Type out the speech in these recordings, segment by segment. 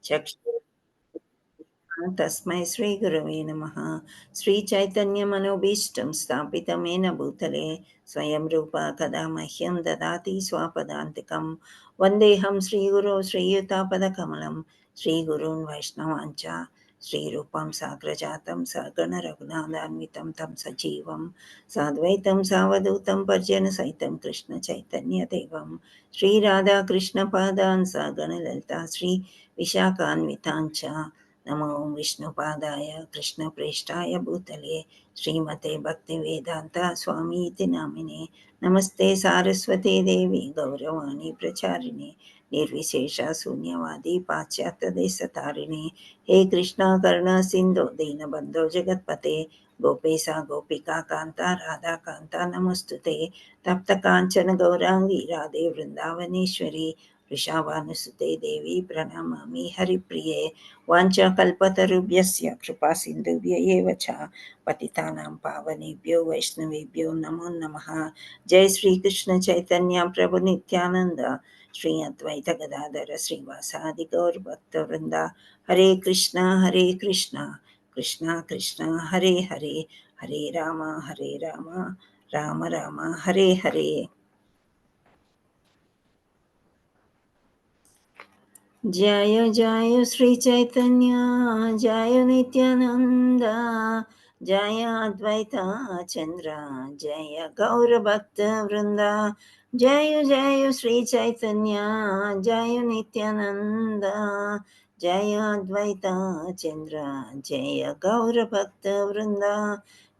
चक्षु तस्मै श्रीगुरवे नमः। श्रीचैतन्यमनोभीष्टं स्थापितं येन भूतले स्वयं रूपा कदा मह्यं ददाति स्वापदान्तिकं। वन्देऽहं श्रीगुरो श्रीयुतापदकमलं श्रीगुरून् वैष्णवान् च श्रीरूपं साग्रजातं सगणरघुनाथान्वितं तं सजीवं साद्वैतं सावधूतं पर्जनसहितं कृष्णचैतन्यदेवं श्रीराधाकृष्णपादान् सगणललिता श्रीविशाखान्वितान् च नमो विष्णुपादाय कृष्णप्रेष्ठाय भूतले श्रीमते भक्तिवेदान्ता स्वामीति नामिने नमस्ते सारस्वती देवी गौरवाणी प्रचारिणे निर्विशेषा शून्यवादी पाश्चात्यदेशतारिणे हे कृष्णा करुणा सिन्धो दीनबन्धो जगत्पते गोपेशा गोपिका कान्ता राधा कान्ता नमोऽस्तुते तप्तकाञ्चन गौराङ्गी राधे वृन्दावनेश्वरी वृषाभानुसुते देवी प्रणमामि हरिप्रिये वाञ्छाकल्पतरुभ्यस्य कृपासिन्धुभ्य एव च पतितानां पावनेभ्यो वैष्णवेभ्यो नमो नमः। जय श्रीकृष्ण चैतन्य प्रभु नित्यानन्द श्री अद्वैत गदाधर श्रीवासादि गौरभक्तवृन्द हरे कृष्णा कृष्णा कृष्णा हरे हरे हरे राम राम राम हरे हरे। जय जय श्री चैतन्य जय नित्यानंद जय अद्वैता चंद्र जय गौर भक्त वृंदा जय जय श्री चैतन्य जय नित्यानंद जय अद्वैता चंद्र जय गौर भक्त वृंदा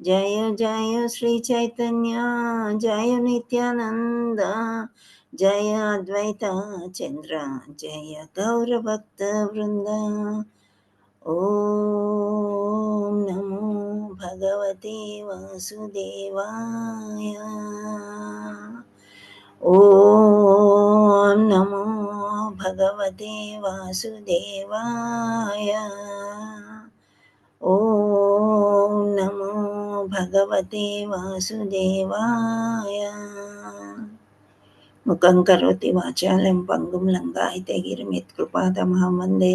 जय जय श्री चैतन्य जय नित्यानंद जय अद्वैता चंद्र जय गौरभक्त वृंद। ओम नमो भगवते वासुदेवाय। ओम नमो भगवते वासुदेवाय। ओम नमो भगवते वासुदेवाय। मुखं करोति वाचालं पङ्गुं लङ्घयते गिरिं यत्कृपातमहं वन्दे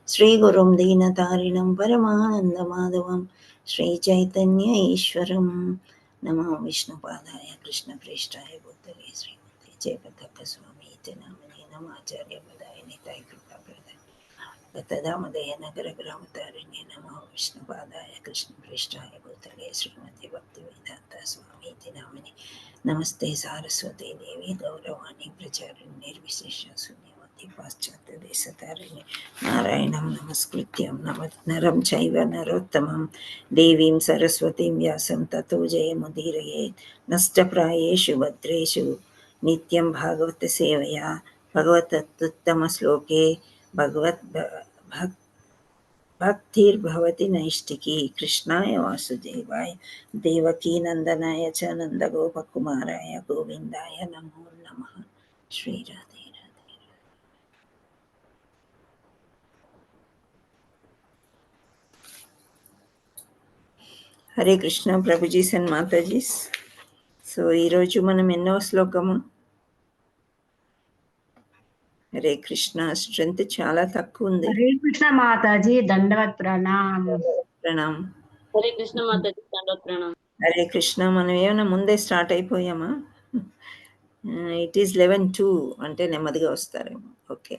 श्रीगुरुं दीनतारिणं परमानन्दमाधवं श्रीचैतन्य ईश्वरं। नमो विष्णुपादाय कृष्णप्रेष्ठाय भूतले श्रीमते जयपताकस्वामीति नामिने नमाचार्यपदाय निताय कृपाप्रदाय गतदामदय नगरग्रामतारिणे नमो विष्णुपादाय कृष्णप्रेष्ठाय भूतले श्रीमते भक्तिवेदान्ता स्वामीति नामिने नमस्ते सारस्वती देवी गौरवाणी प्रचारिणी निर्विशेष शून्यवती पाश्चात्य देशतारिणी नारायणं नमस्कृत्यं नरं चैव नरोत्तमं देवीं सरस्वतीं व्यासं ततो जयमुदीरयेत् नष्टप्रायेषु भद्रेषु नित्यं भागवत सेवया भगवतत्तमश्लोके भक्तिर्भवति नैष्टिकी कृष्णाय वासुदेवाय देवकी नंदनाय च नंदगोपकुमाराय गोविंदाय नमो नमः। श्री राधे राधे। हरे कृष्ण ప్రభుజీ అండ్ మాతాజీస్. సో ఈరోజు మనం ఎన్నో శ్లోకము? హరే కృష్ణ. స్ట్రెంత్ చాలా తక్కువ ఉంది. हरे कृष्ण माताजी दंडवत प्रणाम. ప్రణామ్. హరే కృష్ణ మాతాజీ దండవత్ ప్రణామం. హరే కృష్ణ. మనం ఏమైనా ముందే స్టార్ట్ అయిపోయామా? ఇట్ ఈస్ 11:02 అంటే నెమ్మదిగా వస్తారేమో. ఓకే.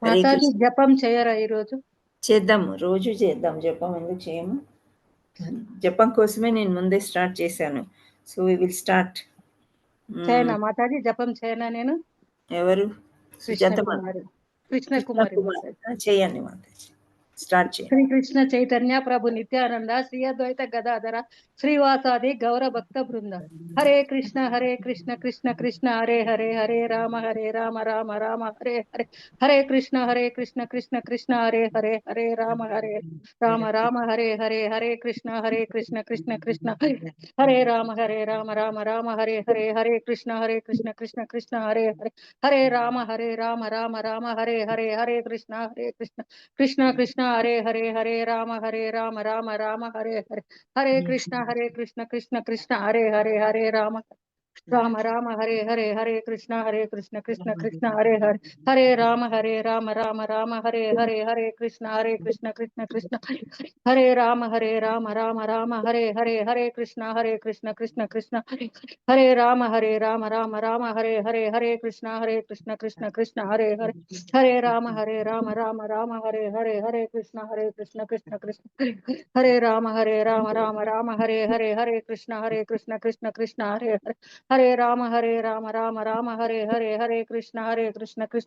హరే మాతాజీ కృష్ణ. జపం చేయరా ఈరోజు? చేద్దాము, రోజు చేద్దాం. జపం ఎందుకు చేయము? జపం కోసమే నేను ముందే స్టార్ట్ చేశాను. So we will start. చేయనా మాతాజీ? జపం చేయనా నేను? ఎవరు? సుజాత కృష్ణ కృష్ణ కుమారి కుమార్. మాతాజీ. చేయండి మాతాజీ, స్టార్ట్ చేయండి. శ్రీ కృష్ణ చైతన్య ప్రభు నిత్యానంద శ్రీ అద్వైత గదాధర శ్రీవాసాది గౌర భక్త బృంద. హరే కృష్ణ కృష్ణ కృష్ణ హరే హరే హరే రామ రామ రామ హరే హరే. హరే కృష్ణ కృష్ణ కృష్ణ హరే హరే హరే రామ రామ హరే హరే. హరే కృష్ణ కృష్ణ కృష్ణ హరే హరే రామ రామ రామ హరే హరే. హరే కృష్ణ కృష్ణ హరే హరే హరే రామ రామ హరే హరే. హరే కృష్ణ కృష్ణ కృష్ణ హరే హరే. హరే రామ రామ రామ హరే హరే. హరే కృష్ణ కృష్ణ కృష్ణ హరే హరే. హరే రామ राम राम हरे हरे हरे कृष्ण कृष्ण कृष्ण हरे हरे हरे राम राम राम हरे हरे हरे कृष्ण कृष्ण कृष्ण हरे राम राम राम हरे हरे कृष्ण कृष्ण कृष्ण हरे राम राम हरे हरे कृष्ण कृष्ण हरे हरे राम राम हरे कृष्ण कृष्ण हरे राम राम हरे कृष्ण कृष्ण हरे हरे राम राम हरे कृष्ण कृष्ण हरे राम राम हरे कृष्ण कृष्ण हरे राम राम हरे कृष्ण कृष्ण हरे राम राम हरे कृष्ण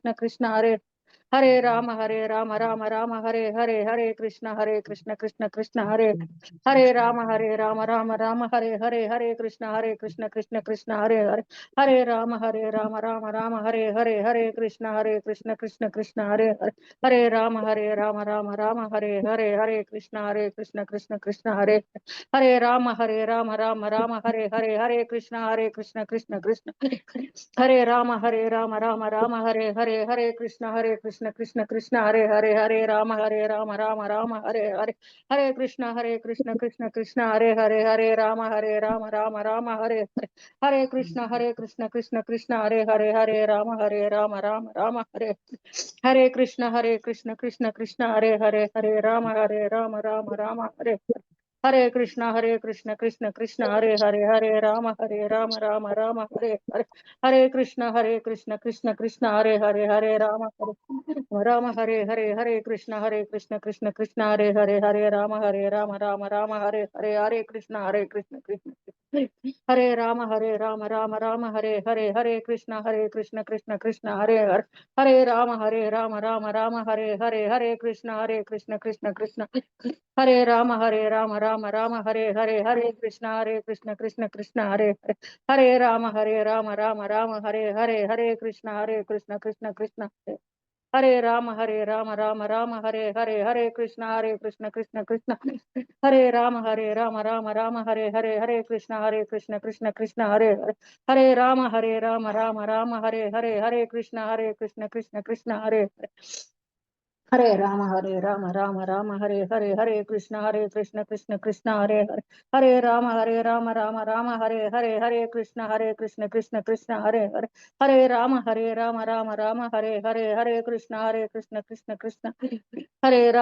कृष्ण हरे राम राम हरे कृष्ण कृष्ण हरे राम राम हरे कृष्ण कृष्ण हरे राम राम हरे कृष्ण कृष्ण हरे राम राम हरे कृष्ण कृष्ण कृष्ण हरे राम राम हरे कृष्ण कृष्ण हरे राम राम हरे कृष्ण कृष्ण हरे राम राम हरे कृष्ण कृष्ण हरे राम राम हरे कृष्ण कृष्ण कृष्ण हरे राम हरे कृष्ण कृष्ण हरे राम राम हरे कृष्ण कृष्ण हरे राम राम हरे कृष्ण कृष्ण हरे राम राम हरे कृष्ण कृष्ण हरे राम राम हरे कृष्ण कृष्ण हरे राम राम हरे कृष्ण कृष्ण हरे राम राम हरे कृष्ण कृष्ण हरे राम राम हरे कृष्ण कृष्ण हरे राम राम हरे कृष्ण कृष्ण हरे राम राम हरे कृष्ण कृष्ण हरे राम राम हरे कृष्ण कृष्ण हरे राम राम हरे कृष्ण कृष्ण हरे राम राम हरे कृष्ण कृष्ण हरे राम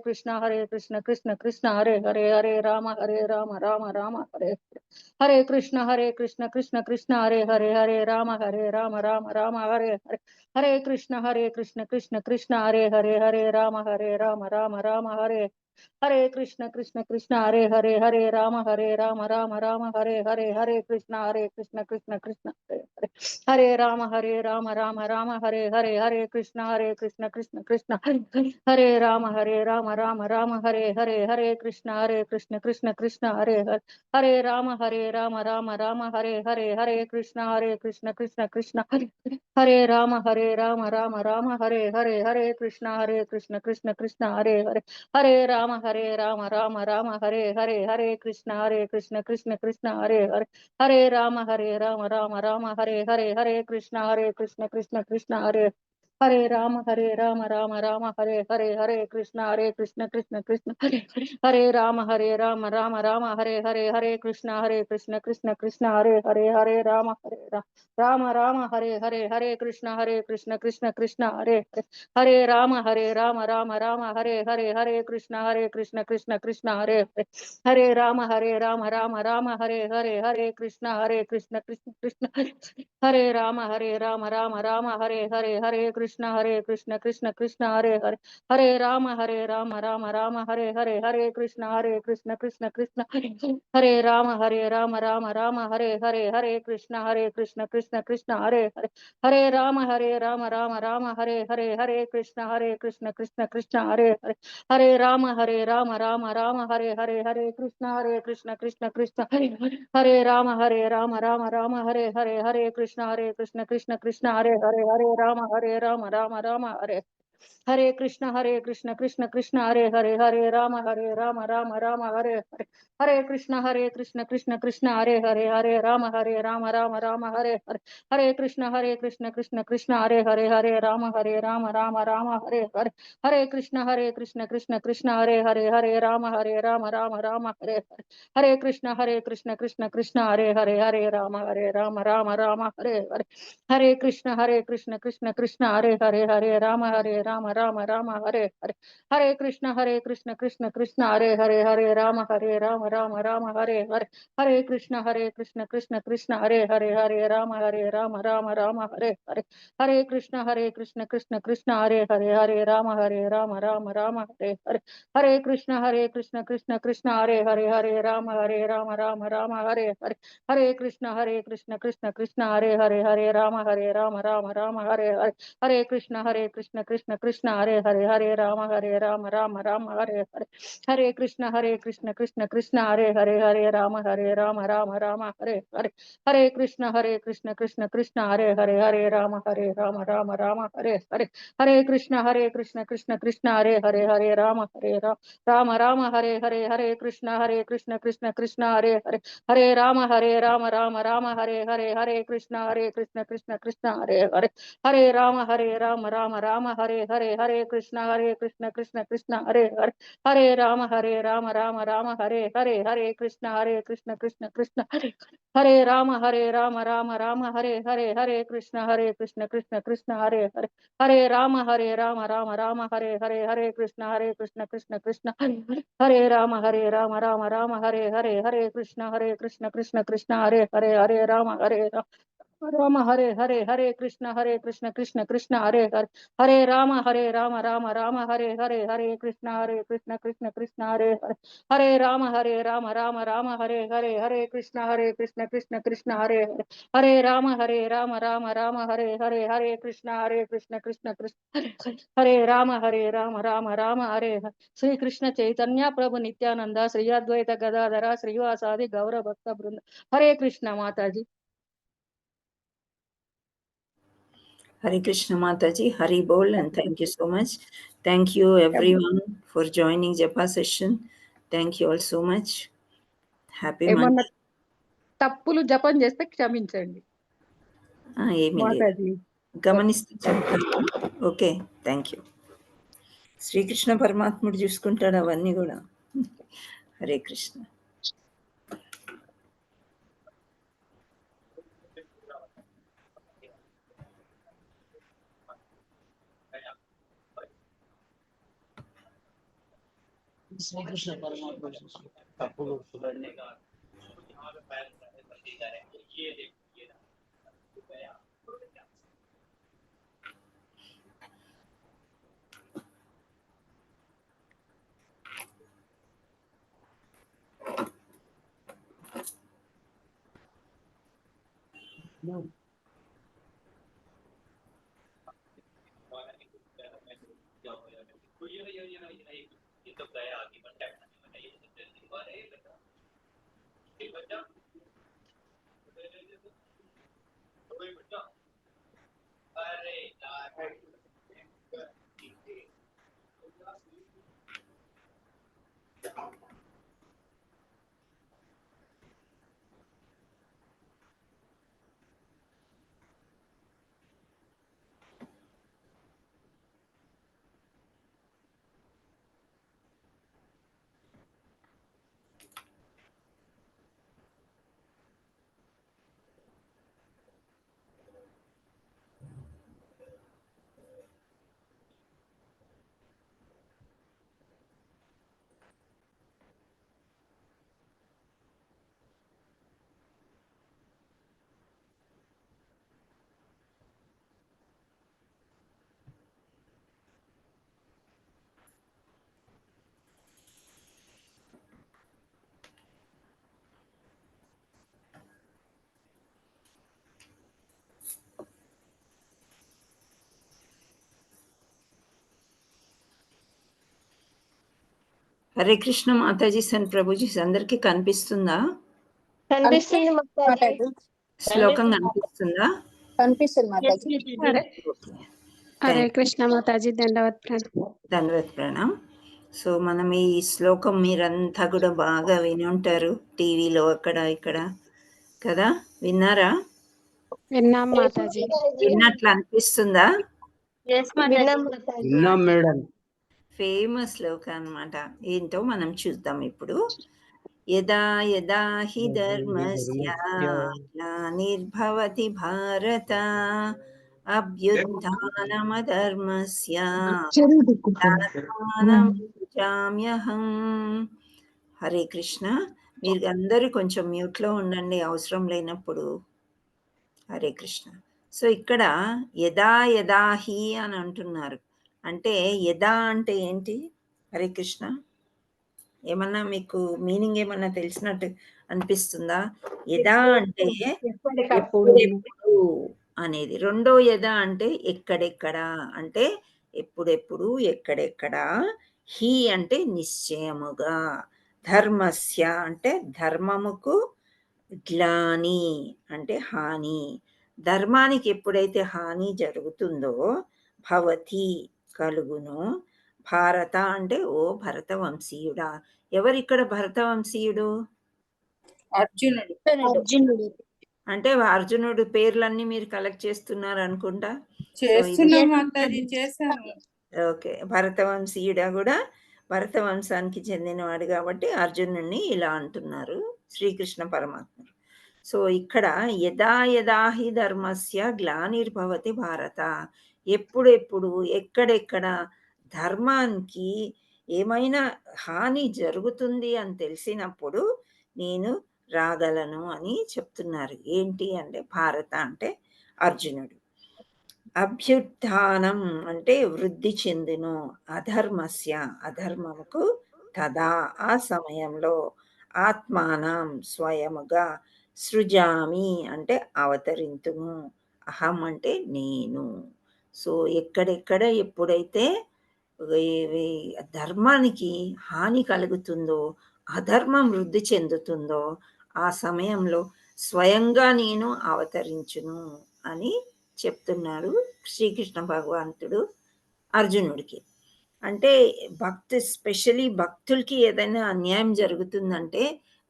हरे कृष्ण कृष्ण हरे राम राम हरे कृष्ण कृष्ण हरे राम राम हरे कृष्ण कृष्ण हरे राम राम हरे कृष्ण कृष्ण हरे राम राम हरे कृष्ण कृष्ण हरे राम राम हरे कृष्ण कृष्ण हरे राम राम हरे कृष्ण कृष्ण हरे राम राम हरे कृष्ण कृष्ण हरे राम राम हरे कृष्ण कृष्ण हरे राम हरे कृष्ण कृष्ण हरे राम राम हरे कृष्ण कृष्ण हरे राम राम हरे कृष्ण कृष्ण हरे राम राम हरे कृष्ण कृष्ण हरे राम राम हरे कृष्ण कृष्ण हरे राम राम हरे कृष्ण कृष्ण हरे राम राम हरे कृष्ण कृष्ण हरे राम राम हरे कृष्ण कृष्ण हरे राम राम हरे कृष्ण कृष्ण हरे राम हरे कृष्ण कृष्ण हरे राम राम हरे कृष्ण कृष्ण हरे राम राम हरे कृष्ण कृष्ण कृष्ण हरे राम राम हरे హరే కృష్ణ కృష్ణ కృష్ణ హరే హరే హరే రామ రామ రామ హరే హరే హరే కృష్ణ కృష్ణ కృష్ణ హరే హరే రామ రామ రామ హరే హరే హరే కృష్ణ కృష్ణ కృష్ణ హరే హరే రామ రామ రామ హరే హరే హరే కృష్ణ కృష్ణ కృష్ణ హరే హరే రామ రామ హరే హరే హరే కృష్ణ కృష్ణ కృష్ణ హరే హరే రామ రామ హరే హరే హరే కృష్ణ కృష్ణ కృష్ణ హరే హరే రామ రామ హరే హరే హరే కృష్ణ కృష్ణ కృష్ణ హరే హరే రామ రామ హరే హరే హరే కృష్ణ కృష్ణ కృష్ణ హరే హరే రామ రామ హరే హరే హరే కృష్ణ కృష్ణ కృష్ణ హరే హరే రామ రామ హరే హరే హరే కృష్ణ కృష్ణ కృష్ణ హరే హరే రామ రామ హరే హరే హరే కృష్ణ కృష్ణ కృష్ణ హరే హరే రామ రామ హరే హరే హరే కృష్ణ కృష్ణ కృష్ణ హరే హరే రామ రామ హరే హరే హరే కృష్ణ కృష్ణ కృష్ణ హరే హరే రామ రామ హరే హరే హరే కృష్ణ కృష్ణ కృష్ణ హరే హరే రామ రామ హరే హరే హరే కృష్ణ కృష్ణ కృష్ణ హరే హరే రామ రామ హరే హరే హరే కృష్ణ కృష్ణ కృష్ణ హరే హరే రామ రామ హరే హరే కృష్ణ కృష్ణ కృష్ణ హరే హరే రామ రామ హరే హరే కృష్ణ కృష్ణ కృష్ణ హరే హరే రామ రామ హరే హరే కృష్ణ కృష్ణ కృష్ణ హరే రామ రామ హరే హరే కృష్ణ కృష్ణ కృష్ణ హరే హరే రామ రామ హరే హరే కృష్ణ కృష్ణ కృష్ణ హరే రామ రామ హరే హరే కృష్ణ కృష్ణ కృష్ణ హరే హరే రామ రామ హరే హరే కృష్ణ కృష్ణ కృష్ణ హరే హరే రామ రామ హరే హరే కృష్ణ కృష్ణ కృష్ణ హరే హరే రామ రామ హరే హరే కృష్ణ కృష్ణ కృష్ణ హరే హరే రామ రామ హరే హరే కృష్ణ కృష్ణ కృష్ణ హరే రామ రామ హరే శ్రీకృష్ణ చైతన్య ప్రభు నిత్యానంద శ్రీ అద్వైత గదాధర శ్రీవాసాది గౌర భక్త బృంద Hare Krishna Mataji. Hare Krishna Mataji, Hari Bol, and thank you so much. Thank you everyone for joining Japa session. Thank you all so much. Happy ఏమన్నా Monday. తప్పులు జపం చేస్తే క్షమించండి ఏమీ లేదు, మాతాజీ. గమనిస్తూ చెప్తాను. Okay, thank you. శ్రీకృష్ణ పరమాత్ముడు చూసుకుంటాడు అవన్నీ కూడా. హరే కృష్ణ. శ్రీకృష్ణ పరమాత్మ తప్పులు హరే కృష్ణ మాతాజీ అండ్ ప్రభుజీ అందరికి కనిపిస్తుందా? కనిపిస్తుంది మాతాజీ. శ్లోకం కనిపిస్తుందా? కనిపిస్తుంది మాతాజీ. ఓకే. హరే కృష్ణ మాతాజీ దండవత్ ప్రణామం. ధన్యవాద్ ప్రణామ్. సో మనం ఈ శ్లోకం మీరంతా కూడా బాగా విని ఉంటారు, టీవీలో అక్కడ ఇక్కడ కదా, విన్నారా? విన్నాం మాతాజీ. విన్నట్లు అనిపిస్తుందా? విన్నాం మాతాజీ. విన్నాం మేడం. ఫేమస్ శ్లోకం అన్నమాట. ఏంటో మనం చూద్దాం ఇప్పుడు. యదా యదా హి ధర్మస్య గ్లానిర్భవతి భారత అభ్యుత్థానమధర్మస్య తదాత్మానం సృజామ్యహం. హరే కృష్ణ. మీరు అందరూ కొంచెం మ్యూట్లో ఉండండి అవసరం లేనప్పుడు. హరే కృష్ణ. సో ఇక్కడ యదా యదా హి అని అంటున్నారు. అంటే యదా అంటే ఏంటి? హరే కృష్ణ. ఏమన్నా మీకు మీనింగ్ ఏమన్నా తెలిసినట్టు అనిపిస్తుందా? యదా అంటే ఎప్పటికప్పుడు ఎప్పుడెప్పుడు అనేది. రెండో యదా అంటే ఎక్కడెక్కడ, అంటే ఎప్పుడెప్పుడు ఎక్కడెక్కడ. హి అంటే నిశ్చయముగా. ధర్మస్య అంటే ధర్మముకు, గ్లాని అంటే హాని. ధర్మానికి ఎప్పుడైతే హాని జరుగుతుందో భవతి కలుగును. భారత అంటే ఓ భరత వంశీయుడా. ఎవరిక్కడ భరత వంశీయుడు? అర్జునుడు. అర్జునుడు. అంటే అర్జునుడు పేర్లన్నీ మీరు కలెక్ట్ చేస్తున్నారు అనుకుంటా. చేస్తున్నాం మాతాజీ, చేశాను. ఓకే, భరత వంశీయుడా కూడా భరత వంశానికి చెందినవాడు కాబట్టి అర్జునుడిని ఇలా అంటున్నారు శ్రీకృష్ణ పరమాత్ముడు. సో ఇక్కడ యదా యదా హి ధర్మస్య గ్లానిర్భవతి భారత, ఎప్పుడెప్పుడు ఎక్కడెక్కడ ధర్మానికి ఏమైనా హాని జరుగుతుంది అని తెలిసినప్పుడు నేను రాగలను అని చెప్తున్నారు. ఏంటి అంటే భారత అంటే అర్జునుడు. అభ్యుత్థానం అంటే వృద్ధి చెందును. అధర్మస్య అధర్మముకు తదా ఆ సమయంలో, ఆత్మానం స్వయముగా, సృజామి అంటే అవతరింతును, అహం అంటే నేను. సో ఎక్కడెక్కడ ఎప్పుడైతే ధర్మానికి హాని కలుగుతుందో, అధర్మం వృద్ధి చెందుతుందో ఆ సమయంలో స్వయంగా నేను అవతరించును అని చెప్తున్నారు శ్రీకృష్ణ భగవంతుడు అర్జునుడికి. అంటే స్పెషలీ భక్తులకి ఏదైనా అన్యాయం జరుగుతుందంటే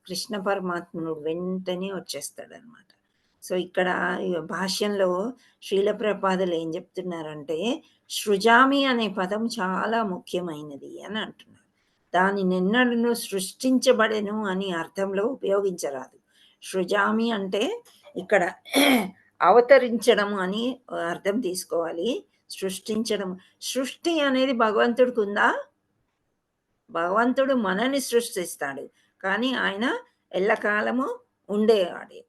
కృష్ణ పరమాత్ముడు వెంటనే వచ్చేస్తాడనమాట. సో ఇక్కడ భాష్యంలో శ్రీల ప్రభుపాదులు ఏం చెప్తున్నారంటే సృజామి అనే పదం చాలా ముఖ్యమైనది అని అంటున్నారు. దాని నిన్నడును సృష్టించబడెను అని అర్థంలో ఉపయోగించరాదు. సృజామి అంటే ఇక్కడ అవతరించడం అని అర్థం తీసుకోవాలి. సృష్టించడం, సృష్టి అనేది భగవంతుడికి ఉందా? భగవంతుడు మనని సృష్టిస్తాడు, కానీ ఆయన ఎల్లకాలము ఉండేవాడే.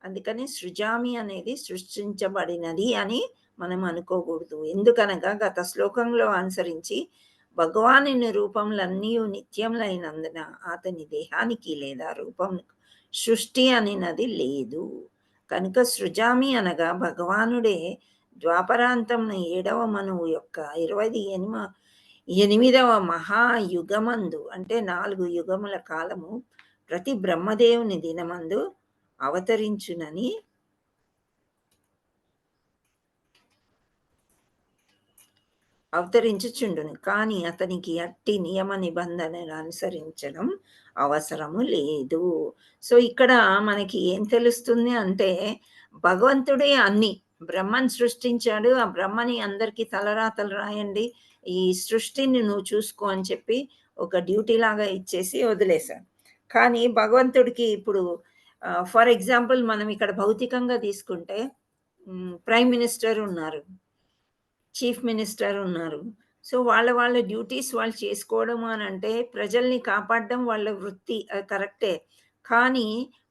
అందుకని సృజామి అనేది సృష్టించబడినది అని మనం అనుకోకూడదు. ఎందుకనగా గత శ్లోకంలో అనుసరించి భగవాని రూపములన్నీ నిత్యములైనందున అతని దేహానికి లేదా రూపం సృష్టి అనినది లేదు. కనుక సృజామి అనగా భగవానుడే ద్వాపరాంతం 7వ మనువు యొక్క 28వ మహాయుగమందు, అంటే 4 యుగముల కాలము ప్రతి బ్రహ్మదేవుని దినమందు అవతరించుచుండును. కానీ అతనికి అట్టి నియమ నిబంధనలు అనుసరించడం అవసరము లేదు. సో ఇక్కడ మనకి ఏం తెలుస్తుంది అంటే భగవంతుడే అన్ని బ్రహ్మని సృష్టించాడు. ఆ బ్రహ్మని అందరికీ తలరాతలు రాయండి, ఈ సృష్టిని నువ్వు చూసుకో అని చెప్పి ఒక డ్యూటీ లాగా ఇచ్చేసి వదిలేశాడు. కానీ భగవంతుడికి ఇప్పుడు ఫర్ ఎగ్జాంపుల్ మనం ఇక్కడ భౌతికంగా తీసుకుంటే ప్రైమ్ మినిస్టర్ ఉన్నారు, చీఫ్ మినిస్టర్ ఉన్నారు. సో వాళ్ళ డ్యూటీస్ వాళ్ళు చేసుకోవడం అని అంటే ప్రజల్ని కాపాడడం వాళ్ళ వృత్తి, అది కరెక్టే. కానీ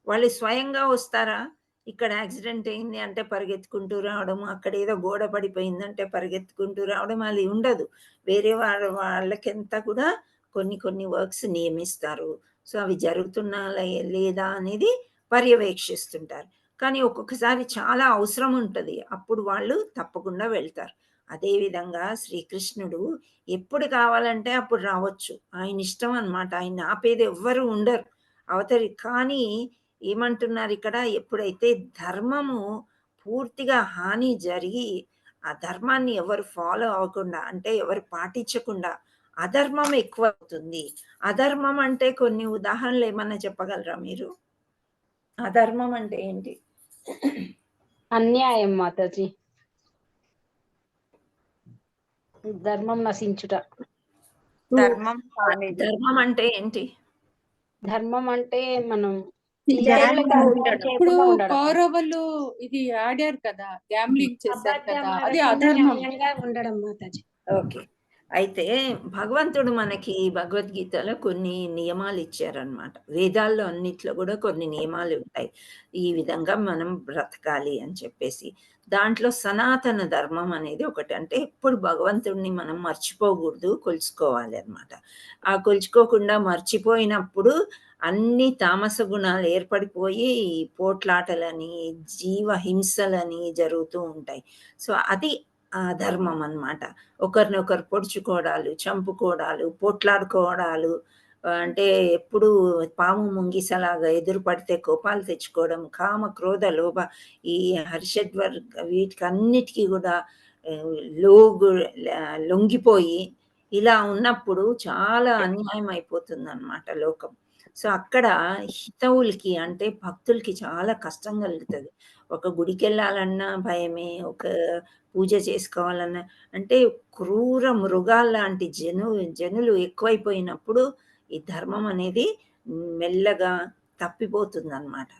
వాళ్ళు స్వయంగా వస్తారా? ఇక్కడ యాక్సిడెంట్ అయింది అంటే పరిగెత్తుకుంటూ రావడం, అక్కడ ఏదో గోడ పడిపోయిందంటే పరిగెత్తుకుంటూ రావడం, అది ఉండదు. వేరే వాళ్ళకంతా కూడా కొన్ని వర్క్స్ నియమిస్తారు. సో అవి జరుగుతున్నా లేదా అనేది పర్యవేక్షిస్తుంటారు. కానీ ఒక్కొక్కసారి చాలా అవసరం ఉంటుంది, అప్పుడు వాళ్ళు తప్పకుండా వెళ్తారు. అదేవిధంగా శ్రీకృష్ణుడు ఎప్పుడు కావాలంటే అప్పుడు రావచ్చు, ఆయన ఇష్టం అన్నమాట. ఆయన ఆపేది ఎవ్వరు ఉండరు కానీ ఏమంటున్నారు ఇక్కడ, ఎప్పుడైతే ధర్మము పూర్తిగా హాని జరిగి ఆ ధర్మాన్ని ఎవరు ఫాలో అవ్వకుండా అంటే ఎవరు పాటించకుండా అధర్మం ఎక్కువ అవుతుంది. అధర్మం అంటే కొన్ని ఉదాహరణలు ఏమన్నా చెప్పగలరా మీరు? అధర్మం అంటే ఏంటి? అన్యాయం మాతాజీ. ధర్మం నశించుట. ధర్మం ధర్మం అంటే ఏంటి? ధర్మం అంటే మనం గ్యాంబ్లింగ్ ఇతరులకు ఇప్పుడు చేయకుండా ఉండడం. కౌరవులు ఇది ఆడారు కదా, గ్యాంబ్లింగ్ చేశారు కదా, అది అబద్ధం అధర్మం. న్యాయంగా ఉండడం మాతాజీ. ఓకే. అయితే భగవంతుడు మనకి భగవద్గీతలో కొన్ని నియమాలు ఇచ్చారనమాట. వేదాల్లో అన్నిట్లో కూడా కొన్ని నియమాలు ఉంటాయి. ఈ విధంగా మనం బ్రతకాలి అని చెప్పేసి. దాంట్లో సనాతన ధర్మం అనేది ఒకటి. అంటే ఎప్పుడు భగవంతుడిని మనం మర్చిపోకూడదు, కొలుచుకోవాలి అనమాట. ఆ కొలుచుకోకుండా మర్చిపోయినప్పుడు అన్ని తామస గుణాలు ఏర్పడిపోయి పోట్లాటలని, జీవ హింసలని జరుగుతూ ఉంటాయి. సో, అది ధర్మం అన్నమాట. ఒకరినొకరు పొడుచుకోవడాలు, చంపుకోవడాలు, పోట్లాడుకోవడాలు, అంటే ఎప్పుడూ పాము ముంగిసలాగా ఎదురు పడితే కోపాలు తెచ్చుకోవడం, కామ, క్రోధ, లోభ ఈ హర్షడ్వర్గ వీటికన్నిటికి గూడా ఆహ్, లోగు లొంగిపోయి ఇలా ఉన్నప్పుడు చాలా అన్యాయం అయిపోతుందనమాట లోకం. సో, అక్కడ హితవులకి అంటే భక్తులకి చాలా కష్టం కలుగుతది. ఒక గుడికెళ్ళాలన్నా భయమే, ఒక పూజ చేసుకోవాలన్నా అంటే క్రూర మృగాల్లాంటి జనులు ఎక్కువైపోయినప్పుడు ఈ ధర్మం అనేది మెల్లగా తప్పిపోతుందనమాట.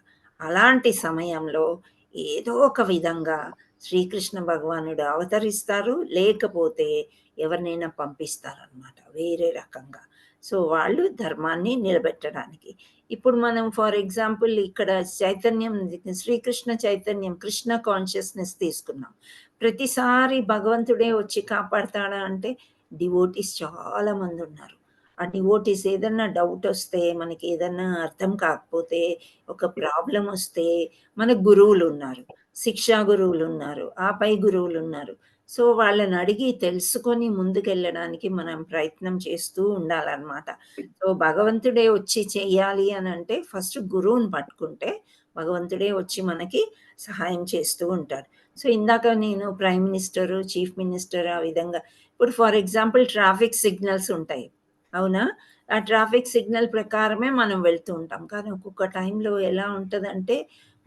అలాంటి సమయంలో ఏదో ఒక విధంగా శ్రీకృష్ణ భగవానుడు అవతరిస్తారు. లేకపోతే ఎవరినైనా పంపిస్తారనమాట వేరే రకంగా. సో, వాళ్ళు ధర్మాన్ని నిలబెట్టడానికి. ఇప్పుడు మనం ఫర్ ఎగ్జాంపుల్ ఇక్కడ చైతన్యం శ్రీకృష్ణ చైతన్యం కృష్ణ కాన్షియస్‌నెస్ తీసుకున్నాం. ప్రతిసారి భగవంతుడే వచ్చి కాపాడతాడా అంటే డివోటీస్ చాలా మందున్నారు. ఆ డివోటీస్ ఏదన్నా డౌటొస్తే, మనకేదన్నా అర్థం కాకపోతే, ఒక ప్రాబ్లమొస్తే మనకు గురువులున్నారు. శిక్షా గురువులున్నారు. ఆపై గురువులున్నారు. సో, వాళ్ళనడిగి తెలుసుకొని ముందుకెళ్ళడానికి మనం ప్రయత్నం చేస్తూ ఉండాలనమాట. సో, భగవంతుడే వచ్చి చెయ్యాలి అనంటే ఫస్ట్ గురువుని పట్టుకుంటే, భగవంతుడే వచ్చి మనకి సహాయం చేస్తూ ఉంటాడు. సో, ఇందాక నేను ప్రైమ్ మినిస్టరు, చీఫ్ మినిస్టర్ ఆ విధంగా ఇప్పుడు ఫర్ ఎగ్జాంపుల్ ట్రాఫిక్ సిగ్నల్స్ ఉంటాయి. అవునా? ఆ ట్రాఫిక్ సిగ్నల్ ప్రకారమే మనం వెళ్తూ ఉంటాం. కానీ ఒక్కొక్క టైంలో ఎలా ఉంటదంటే,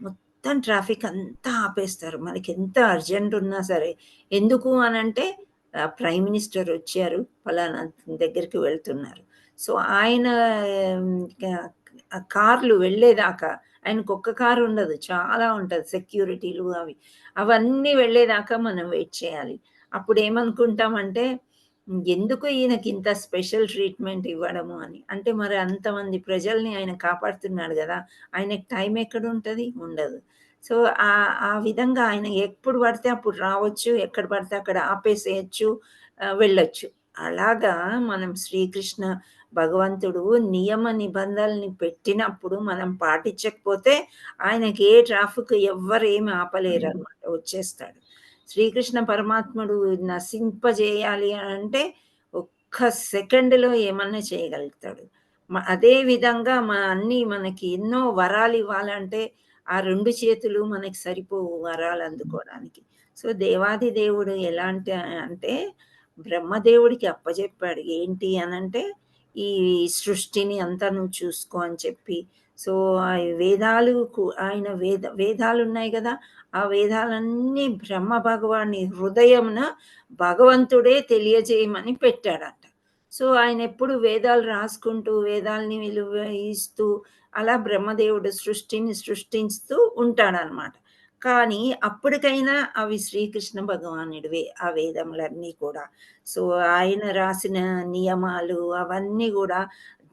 మొత్తం ట్రాఫిక్ అంతా ఆపేస్తారు. మనకెంత అర్జెంట్ ఉన్నా సరే. ఎందుకు అనంటే ప్రైమ్ మినిస్టర్ వచ్చారు. పలానా దగ్గరికి వెళ్తున్నారు. సో, ఆయన కార్లు వెళ్ళేదాకా ఆయనకొక్క కారు ఉండదు. చాలా ఉంటది. సెక్యూరిటీలు అవి. అవన్నీ వెళ్ళేదాకా మనం వెయిట్ చేయాలి. అప్పుడేమనుకుంటామంటే, ఎందుకు ఈయనకింత స్పెషల్ ట్రీట్‌మెంట్ ఇవ్వడము అని. అంటే మరి అంతమంది ప్రజల్ని ఆయన కాపాడుతున్నాడు గదా! ఆయనకి టైం ఎక్కడుంటది? ఉండదు. సో, ఆ విధంగా ఆయన ఎప్పుడు పడితే అప్పుడు రావచ్చు. ఎక్కడ పడితే అక్కడ ఆపేసేయొచ్చు. వెళ్ళొచ్చు. అలాగా మనం శ్రీకృష్ణ భగవంతుడు నియమ నిబంధనలని పెట్టినప్పుడు మనం పాటించకపోతే ఆయనకి ఏ ట్రాఫిక్ ఎవ్వరు ఏమి ఆపలేరనమాట. వచ్చేస్తాడు. శ్రీకృష్ణ పరమాత్ముడు నశింపజేయాలి అనంటే ఒక్క సెకండ్‌లో ఏమన్నా చేయగలుగుతాడు. అదే విధంగా అన్నీ మనకి ఎన్నో వరాలివ్వాలంటే ఆ 2 చేతులు మనకి సరిపోవు వరాలందుకోవడానికి. సో, దేవాది దేవుడు ఎలాంటి అంటే బ్రహ్మదేవుడికి అప్పజెప్పాడు. ఏంటి అనంటే, ఈ సృష్టిని అంతా నువ్వు చూసుకో అని చెప్పి. సో, ఆ వేదాలు ఆయన వేదాలున్నాయి గదా! ఆ వేదాలన్నీ బ్రహ్మ భగవాని హృదయమున భగవంతుడే తెలియజేయమని పెట్టాడంట. సో, ఆయనెప్పుడు వేదాలు రాసుకుంటూ, వేదాల్ని విలువ ఇస్తూ, అలా బ్రహ్మదేవుడు సృష్టిని సృష్టిస్తూ ఉంటాడనమాట. కానీ అప్పటికైనా అవి శ్రీకృష్ణ భగవానుడివే ఆ వేదములన్నీ కూడా. సో, ఆయన రాసిన నియమాలు అవన్నీ గూడా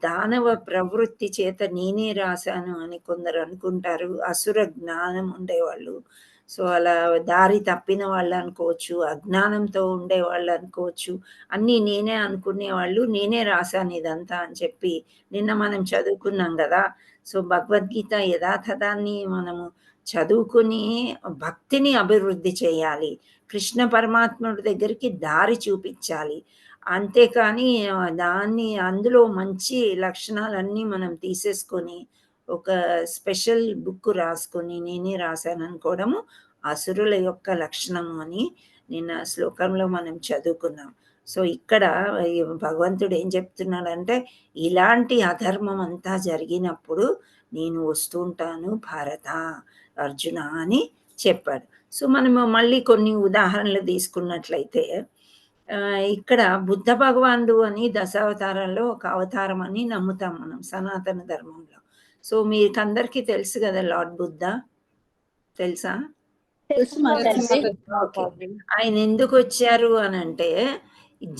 దానవ ప్రవృత్తి చేత నేనే రాశాను అని కొందరు అనుకుంటారు. అసుర జ్ఞానం ఉండేవాళ్ళు. సో, అలా దారి తప్పిన వాళ్ళనుకోవచ్చు, అజ్ఞానంతో ఉండేవాళ్ళనుకోవచ్చు. అన్నీ నేనే అనుకునేవాళ్ళు, నేనే రాశాను ఇదంతా అని చెప్పి నిన్న మనం చదువుకున్నాం గదా! సో, భగవద్గీత యథాతథాన్ని మనము చదువుకుని భక్తిని అభివృద్ధి చేయాలి. కృష్ణ పరమాత్ముడి దగ్గరికి దారి చూపిచ్చాలి. అంతేకానీ దాన్ని అందులో మంచి లక్షణాలన్నీ మనం తీసేసుకొని, ఒక స్పెషల్ బుక్ రాసుకొని నేనే రాశాననుకోవడము అసురుల యొక్క లక్షణము అని నిన్న శ్లోకంలో మనం చదువుకున్నాం. సో ఇక్కడ ఈ భగవంతుడు ఏం చెప్తున్నాడంటే, ఇలాంటి అధర్మం అంతా జరిగినప్పుడు నేను వస్తూ ఉంటాను భారత, అర్జున అని చెప్పాడు. సో మనము మళ్ళీ కొన్ని ఉదాహరణలు తీసుకున్నట్లయితే ఇక్కడ బుద్ధ భగవానుడు అని దశావతారాల్లో ఒక అవతారం అని నమ్ముతాం మనం సనాతన ధర్మంలో. సో మీకందరికీ తెలుసు కదా లార్డ్ బుద్ధ, తెలుసా? తెలుసు మాతాజీ. ఓకే. ఆయన ఎందుకు వచ్చారు అని అంటే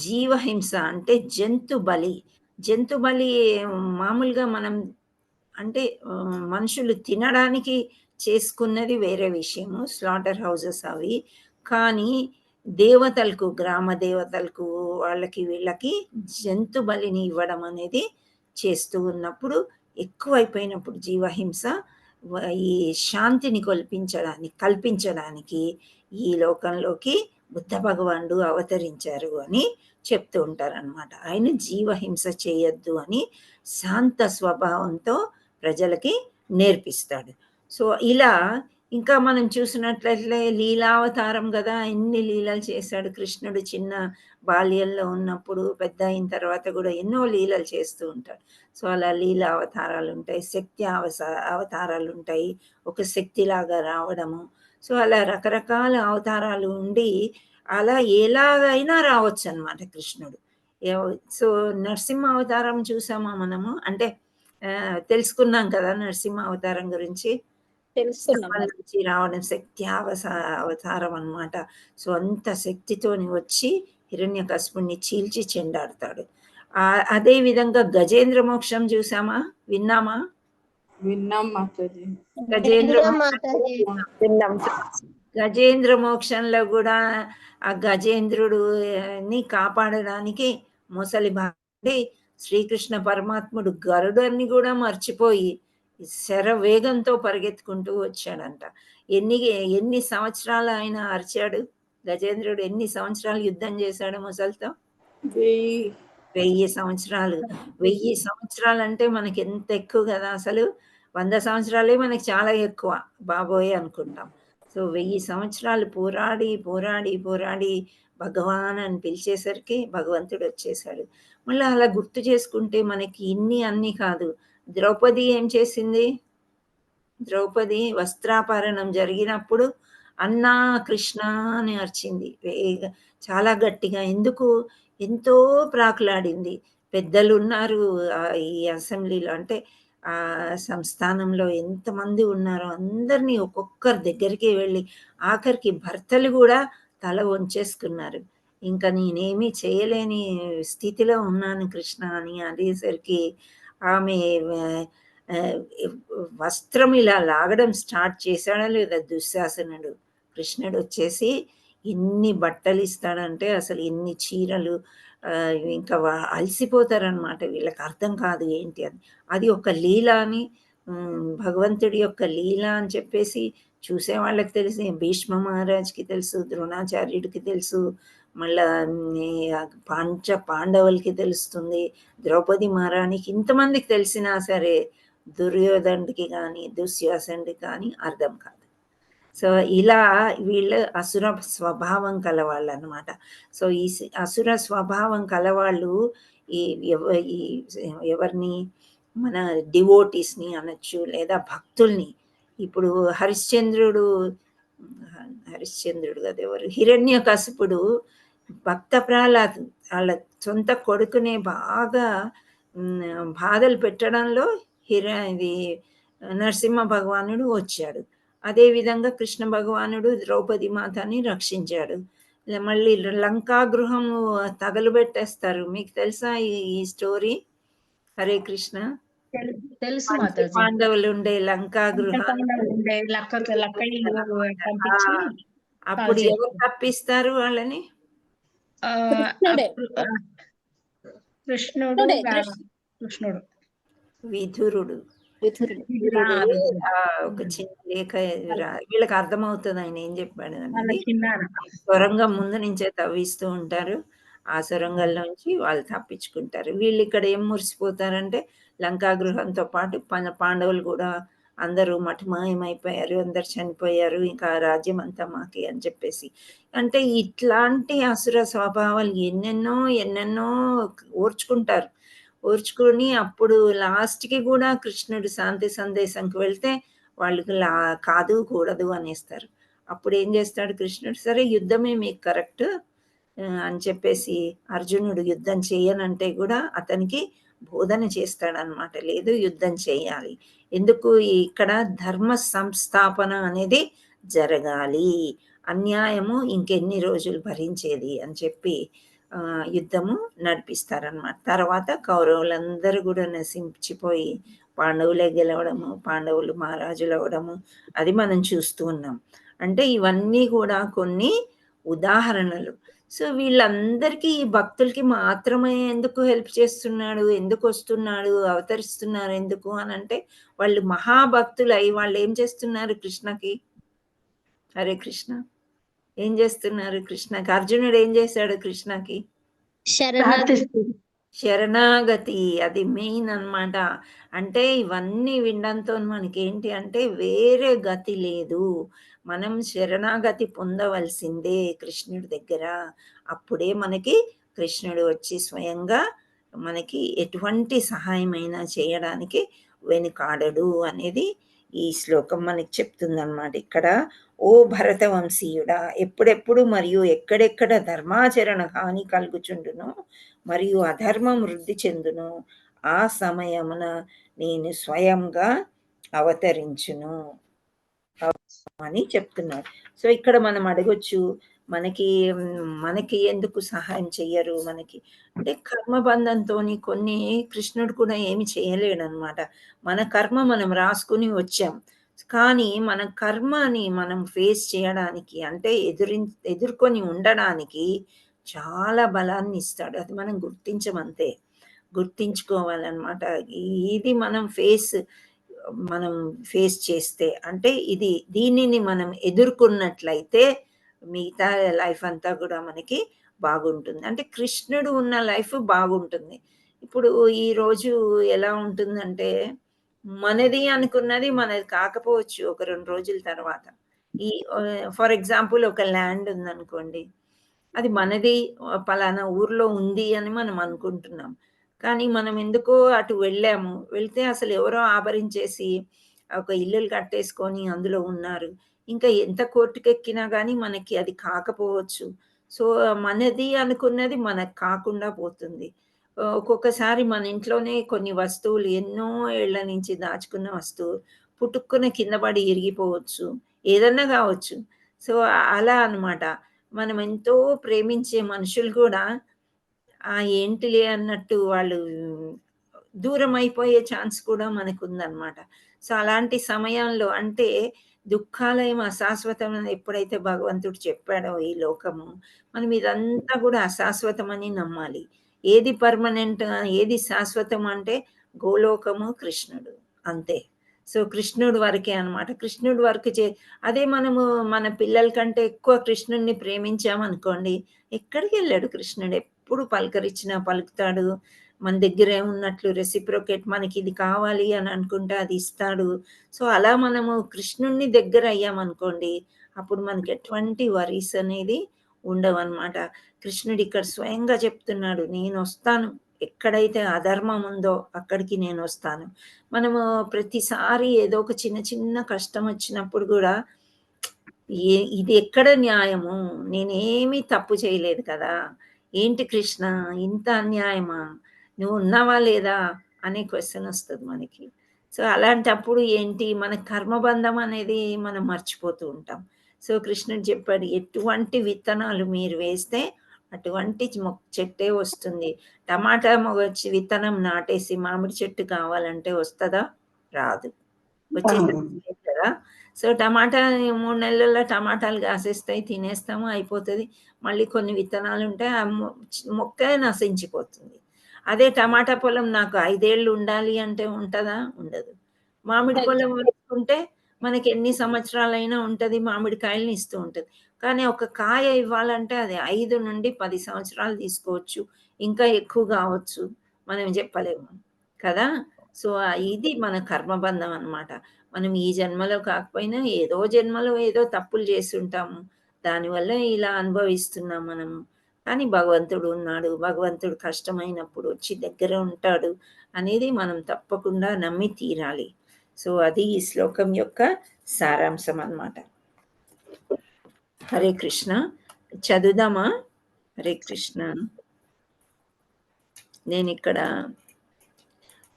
జీవహింస అంటే జంతు బలి. జంతు బలి మామూలుగా మనం అంటే మనుషులు తినడానికి చేసుకున్నది వేరే విషయము, స్లాటర్ హౌసెస్ అవి. కానీ దేవతలకు, గ్రామ దేవతలకు, వాళ్ళకి వీళ్ళకి జంతు బలిని ఇవ్వడం అనేది చేస్తూ ఉన్నప్పుడు ఎక్కువైపోయినప్పుడు జీవహింస ఈ శాంతిని కల్పించడానికి ఈ లోకంలోకి బుద్ధ భగవానుడు అవతరించారు అని చెప్తూ ఉంటారనమాట. ఆయన జీవహింస చేయొద్దు అని శాంత స్వభావంతో ప్రజలకి నేర్పిస్తాడు. సో ఇలా ఇంకా మనం చూసినట్లయితే లీలావతారం కదా, ఎన్ని లీలలు చేశాడు కృష్ణుడు. చిన్న బాల్యంలో ఉన్నప్పుడు, పెద్ద అయిన తర్వాత కూడా ఎన్నో లీలలు చేస్తూ ఉంటాడు. సో అలా లీలా అవతారాలు ఉంటాయి, శక్తి అవతారాలు ఉంటాయి, ఒక శక్తిలాగా రావడము. సో అలా రకరకాల అవతారాలు ఉండి అలా ఎలాగైనా రావచ్చు అనమాట కృష్ణుడు. సో నరసింహ అవతారం చూసామా మనము, అంటే తెలుసుకున్నాం కదా నరసింహ అవతారం గురించి. నుంచి రావడం శక్తి అవతారం అన్నమాట. సో అంత శక్తితోని వచ్చి హిరణ్యకశిపుణ్ణి చీల్చి చెండాడతాడు. అదే విధంగా గజేంద్ర మోక్షం చూసామా, విన్నామా? విన్నాం మాతాజీ. గజేంద్ర మోక్షంలో కూడా ఆ గజేంద్రుడుని కాపాడడానికి ముసలి భాడి శ్రీకృష్ణ పరమాత్ముడు గరుడని కూడా మర్చిపోయి శరవేగంతో పరిగెత్తుకుంటూ వచ్చాడంట. ఎన్ని సంవత్సరాలు ఆయన అరిచాడు గజేంద్రుడు, ఎన్ని సంవత్సరాలు యుద్ధం చేశాడు ముసలితో? 1000 సంవత్సరాలు. 1000 సంవత్సరాలు అంటే మనకి ఎంత ఎక్కువ కదా, అసలు 100 సంవత్సరాలే మనకి చాలా ఎక్కువ బాబోయే అనుకుంటాం. సో 1000 సంవత్సరాలు పోరాడి పోరాడి పోరాడి భగవాన్ అని పిలిచేసరికి భగవంతుడు వచ్చేసాడు. మళ్ళీ అలా గుర్తు చేసుకుంటే మనకి అన్ని కాదు. ద్రౌపది ఏం చేసింది? ద్రౌపది వస్త్రాపహరణం జరిగినప్పుడు అన్నా కృష్ణ అని అరిచింది చాలా గట్టిగా. ఎందుకు? ఎంతో ప్రాకులాడింది. పెద్దలు ఉన్నారు ఈ అసెంబ్లీలో, అంటే ఆ సంస్థానంలో ఎంతమంది ఉన్నారో అందరినీ ఒక్కొక్కరి దగ్గరికి వెళ్ళి ఆఖరికి భర్తలు కూడా తల వంచేసుకున్నారు. ఇంకా నేనేమీ చేయలేని స్థితిలో ఉన్నాను కృష్ణ అని అనేసరికి ఆమె వస్త్రం ఇలా లాగడం స్టార్ట్ చేశాడా లేదా దుశ్శాసనుడు. కృష్ణుడు వచ్చేసి ఎన్ని బట్టలు ఇస్తాడంటే అసలు ఎన్ని చీరలు, ఇంకా అలసిపోతారనమాట. వీళ్ళకి అర్థం కాదు ఏంటి అని. అది ఒక లీల అని, భగవంతుడి యొక్క లీల అని చెప్పేసి చూసే వాళ్ళకి తెలిసి, భీష్మ మహారాజ్కి తెలుసు, ద్రోణాచార్యుడికి తెలుసు, మళ్ళా పాండవులకి తెలుస్తుంది, ద్రౌపది మహారాణికి, ఇంతమందికి తెలిసినా సరే దుర్యోధనుడికి కానీ దుశ్శాసనుడికి కానీ అర్థం కాదు. సో ఇలా వీళ్ళు అసుర స్వభావం కలవాళ్ళు అనమాట. సో ఈ అసుర స్వభావం కలవాళ్ళు ఎవరిని, మన డివోటీస్ని అనొచ్చు, లేదా భక్తుల్ని. ఇప్పుడు హరిశ్చంద్రుడు కదా, ఎవరు, హిరణ్యకశిపుడు భక్త ప్రహ్లాద్ వాళ్ళ సొంత కొడుకునే బాగా బాధలు పెట్టడంలో ఇది నరసింహ భగవానుడు వచ్చాడు. అదేవిధంగా కృష్ణ భగవానుడు ద్రౌపది మాతని రక్షించాడు. మళ్ళీ లంకా గృహం తగలుబెట్టేస్తారు. మీకు తెలుసా ఈ స్టోరీ? హరే కృష్ణ. తెలుసు మాతాజీ. పాండవులు ఉండే లంకా గృహాన్ని అప్పుడు ఎవరు తప్పిస్తారు వాళ్ళని? కృష్ణుడు విధురుడు. ఒక చిన్న లేఖ వీళ్ళకి అర్థమవుతుంది ఆయన ఏం చెప్పాడు అనేది. సొరంగం ముందు నుంచే తవ్విస్తూ ఉంటారు, ఆ సొరంగంలోంచి వాళ్ళు తప్పించుకుంటారు. వీళ్ళు ఇక్కడ ఏం మురిసిపోతారంటే లంకా గృహంతో పాటు పాండవులు కూడా అందరూ మటుమాయమైపోయారు, అందరు చనిపోయారు, ఇంకా రాజ్యం అంతా మాకే అని చెప్పేసి. అంటే ఇట్లాంటి అసుర స్వభావాలు ఎన్నెన్నో ఎన్నెన్నో ఓర్చుకుంటారు. ఓర్చుకొని అప్పుడు లాస్ట్‌కి గూడా కృష్ణుడు శాంతి సందేశంకి వెళ్తే వాళ్ళకి కాదు, కూడదు అనేస్తారు. అప్పుడేం జేస్తాడు కృష్ణుడు, సరే యుద్ధమే మీకు కరెక్ట్ అని చెప్పేసి అర్జునుడు యుద్ధం చెయ్యనంటే గూడా అతనికి బోధన చేస్తాడనమాట. లేదు యుద్ధం చేయాలి. ఎందుకు ఇక్కడ ధర్మ సంస్థాపన అనేది జరగాలి. అన్యాయము ఇంకెన్ని రోజులు భరించేది అని చెప్పి యుద్ధము నడిపిస్తారనమాట. తర్వాత కౌరవులందరూ గూడా నశించిపోయి పాండవులే గెలవడము, పాండవులు మహారాజులవ్వడము అది మనం చూస్తూ ఉన్నాం. అంటే ఇవన్నీ గూడా కొన్ని ఉదాహరణలు. సో వీళ్ళందరికీ ఈ భక్తులకి మాత్రమే ఎందుకు హెల్ప్ చేస్తున్నాడు? ఎందుకొస్తున్నాడు? అవతరిస్తున్నారు ఎందుకు అనంటే వాళ్ళు మహాభక్తులై వాళ్ళేం చేస్తున్నారు కృష్ణకి? హరే కృష్ణ. ఏం చేస్తున్నారు కృష్ణకి? అర్జునుడు ఏం చేశాడు కృష్ణకి? శరణాగతి. శరణాగతి. అది మెయిన్ అన్నమాట. అంటే ఇవన్నీ వినడంతో మనకేంటి అంటే వేరే గతి లేదు. మనం శరణాగతి పొందవలసిందే కృష్ణుడి దగ్గర. అప్పుడే మనకి కృష్ణుడు వచ్చి స్వయంగా మనకి ఎటువంటి సహాయమైనా చేయడానికి వెనుకాడడు అనేది ఈ శ్లోకం మనకి చెప్తుందన్నమాట. ఇక్కడ ఓ భరతవంశీయుడా, ఎప్పుడెప్పుడు మరియు ఎక్కడెక్కడ ధర్మాచరణ హాని కలుగుచుండునో మరియు అధర్మం వృద్ధి చెందును, ఆ సమయమున నేను స్వయంగా అవతరించును అని చెప్తున్నాడు. సో ఇక్కడ మనం అడగొచ్చు, మనకి ఎందుకు సహాయం చెయ్యరు మనకి అంటే కర్మబంధంతోని కొన్ని కృష్ణుడు కూడా ఏమి చేయలేడనమాట. మన కర్మ మనం రాసుకుని వచ్చాం. కానీ మన కర్మని మనం ఫేస్ చేయడానికి అంటే ఎదుర్కొని ఉండడానికి చాలా బలాన్ని ఇస్తాడు. అది మనం గుర్తించమంతే. గుర్తించుకోవాలన్నమాట. ఇది మనం ఫేస్ చేస్తే అంటే దీనిని మనం ఎదుర్కొన్నట్లయితే మిగతా లైఫ్ అంతా కూడా మనకి బాగుంటుంది. అంటే కృష్ణుడు ఉన్న లైఫ్ బాగుంటుంది. ఇప్పుడు ఈరోజు ఎలా ఉంటుందంటే మనది అనుకున్నది మనది కాకపోవచ్చు ఒక 2 రోజుల తర్వాత. ఫర్ ఎగ్జాంపుల్ ఒక ల్యాండ్ ఉందనుకోండి. అది మనది పలానా ఊర్లో ఉంది అని మనం అనుకుంటున్నాం. కానీ మనం ఎందుకో అటు వెళ్ళాము. వెళ్తే అసలు ఎవరో ఆభరించేసి ఒక ఇల్లులు కట్టేసుకొని అందులో ఉన్నారు. ఇంకా ఎంత కోర్టుకెక్కినా గానీ మనకి అది కాకపోవచ్చు. సో, మనది అనుకున్నది మనకు కాకుండా పోతుంది. ఒక్కొక్కసారి మన ఇంట్లోనే కొన్ని వస్తువులు ఎన్నో ఏళ్ల నుంచి దాచుకున్న వస్తువు పుటుక్కున కింద పడి ఇరిగిపోవచ్చు. ఏదన్నా గావచ్చు. సో, అలా అన్నమాట. మనం ఎంతో ప్రేమించే మనుషులు కూడా ఏంటిలే అన్నట్టు వాళ్ళు దూరం అయిపోయే ఛాన్స్ కూడా మనకుందనమాట. సో, అలాంటి సమయంలో అంటే దుఃఖాలయం అశాశ్వతం అని ఎప్పుడైతే భగవంతుడు చెప్పాడో ఈ లోకము, మనం ఇదంతా కూడా అశాశ్వతమని నమ్మాలి. ఏది పర్మనెంట్, ఏది శాశ్వతం అంటే గోలోకము, కృష్ణుడు అంతే. సో, కృష్ణుడు వరకే అన్నమాట. కృష్ణుడు వరకు అదే మనము మన పిల్లల కంటే ఎక్కువ కృష్ణుడిని ప్రేమించామనుకోండి, ఎక్కడికెళ్ళాడు కృష్ణుడు. ఎప్పుడు పలకరించినా పలుకుతాడు. మన దగ్గరే ఉన్నట్లు రెసిప్రొకేట్ మనకిది కావాలి అని అనుకుంటే అది ఇస్తాడు. సో, అలా మనము కృష్ణుడిని దగ్గర అయ్యామనుకోండి, అప్పుడు మనకి ఎటువంటి వరీస్ అనేది ఉండవన్నమాట. కృష్ణుడు ఇక్కడ స్వయంగా చెప్తున్నాడు, నేనొస్తాను. ఎక్కడైతే అధర్మం ఉందో అక్కడికి నేనొస్తాను. మనము ప్రతిసారి ఏదో ఒక చిన్న చిన్న కష్టం వచ్చినప్పుడు గూడా ఇది ఎక్కడ న్యాయము? నేనేమి తప్పు చేయలేదు కదా! ఏంటి కృష్ణ ఇంత అన్యాయమా? నువ్వు ఉన్నావా లేదా? అనే క్వెషన్ ఒస్తది మనకి. సో, అలాంటప్పుడు ఏంటి మన కర్మబంధం అనేది మనం మర్చిపోతూ ఉంటాం. సో, కృష్ణుడు చెప్పాడు, ఎటువంటి విత్తనాలు మీరు వేస్తే అటువంటి చెట్టే వస్తుంది. టమాటా విత్తనం నాటేసి మామిడి చెట్టు కావాలంటే వస్తదా? రాదు. వచ్చేసరికి లేదు కదా! సో, టమాటా 3 నెలల్లో టమాటాలు కాసేస్తాయి, తినేస్తాము, అయిపోతది. మళ్ళీ కొన్ని విత్తనాలుంటాయి. ఆ మొక్కే నశించిపోతుంది. అదే టమాటా పొలం నాకు 5 ఏళ్ళు ఉండాలి అంటే ఉంటదా? ఉండదు. మామిడి పొలం వేసుకుంటే మనకి ఎన్ని సంవత్సరాలైనా ఉంటది. మామిడికాయలని ఇస్తూ ఉంటది. కానీ ఒక కాయ ఇవ్వాలంటే అది 5-10 సంవత్సరాలు తీసుకోవచ్చు. ఇంకా ఎక్కువ గావచ్చు. మనం జెప్పలేము. కదా! సో, ఇది మన కర్మబంధం అన్నమాట. మనం ఈ జన్మలో కాకపోయినా ఏదో జన్మలో ఏదో తప్పులు చేసి ఉంటాము, దానివల్ల ఇలా అనుభవిస్తున్నాం మనము. కానీ భగవంతుడు ఉన్నాడు, భగవంతుడు కష్టమైనప్పుడు వచ్చి దగ్గర ఉంటాడు అనేది మనం తప్పకుండా నమ్మి తీరాలి. సో అది ఈ శ్లోకం యొక్క సారాంశం అన్నమాట. హరే కృష్ణ. చదువుదామా? హరే కృష్ణ. నేను ఇక్కడ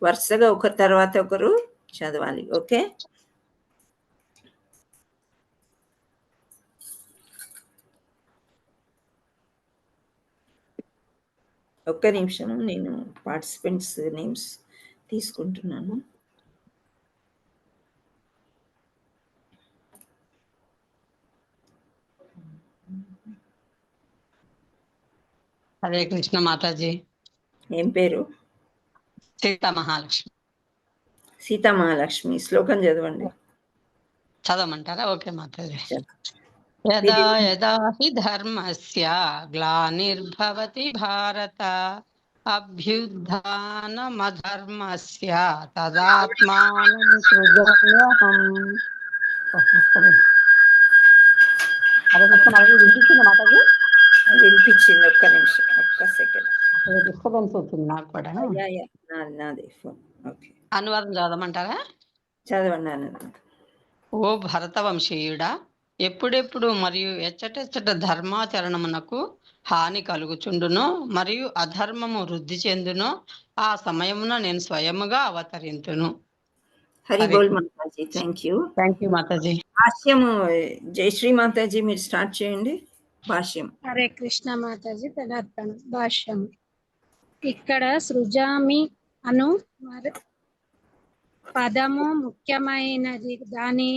వరుసగా ఒకరి తర్వాత ఒకరు చదవాలి. ఓకే, ఒక్క నిమిషం, నేను పార్టిసిపెంట్స్ నేమ్స్ తీసుకుంటున్నాను. హరే కృష్ణ మాతాజీ. ఏం పేరు? సీతా మహాలక్ష్మి. సీతా మహాలక్ష్మి. శ్లోకం చదవండి. చదవమంటారా? ఓకే మాతాజీ. చదవండి. యదా యదా హి ధర్మస్య గ్లానిర్భవతి భారత అభ్యుత్థానమధర్మస్య తదాత్మానం సృజామ్యహం. హరే కృష్ణ మాతాజీ. వినిపించింది మాతాజీ? వినిపించింది. ఒక్క నిమిషం, ఒక్క సెకండ్. డిస్టర్బెన్స్ వచ్చింది నాకు కూడా. నాదే ఫోన్. ఓకే, అనువాదం చదవమంటారా? చదవండి ఆనంద్. ఓ భరతవంశీయుడా, ఎప్పుడెప్పుడు మరియు ఎచ్చటెచ్చట ధర్మాచరణమునకు హాని కలుగుచుండునో మరియు అధర్మము వృద్ధి చెందునో ఆ సమయమున నేను స్వయముగా అవతరింతును. హరి బోల్ మాతాజీ. Thank you. థ్యాంక్ యూ మాతాజీ. భాష్యము జయశ్రీ మాతాజీ మీరు స్టార్ట్ చేయండి. భాష్యం. హరే కృష్ణ మాతాజీ. తదార్పణ భాష్యం. ఇక్కడ సృజామి అను పదము ముఖ్యమైనది. దాని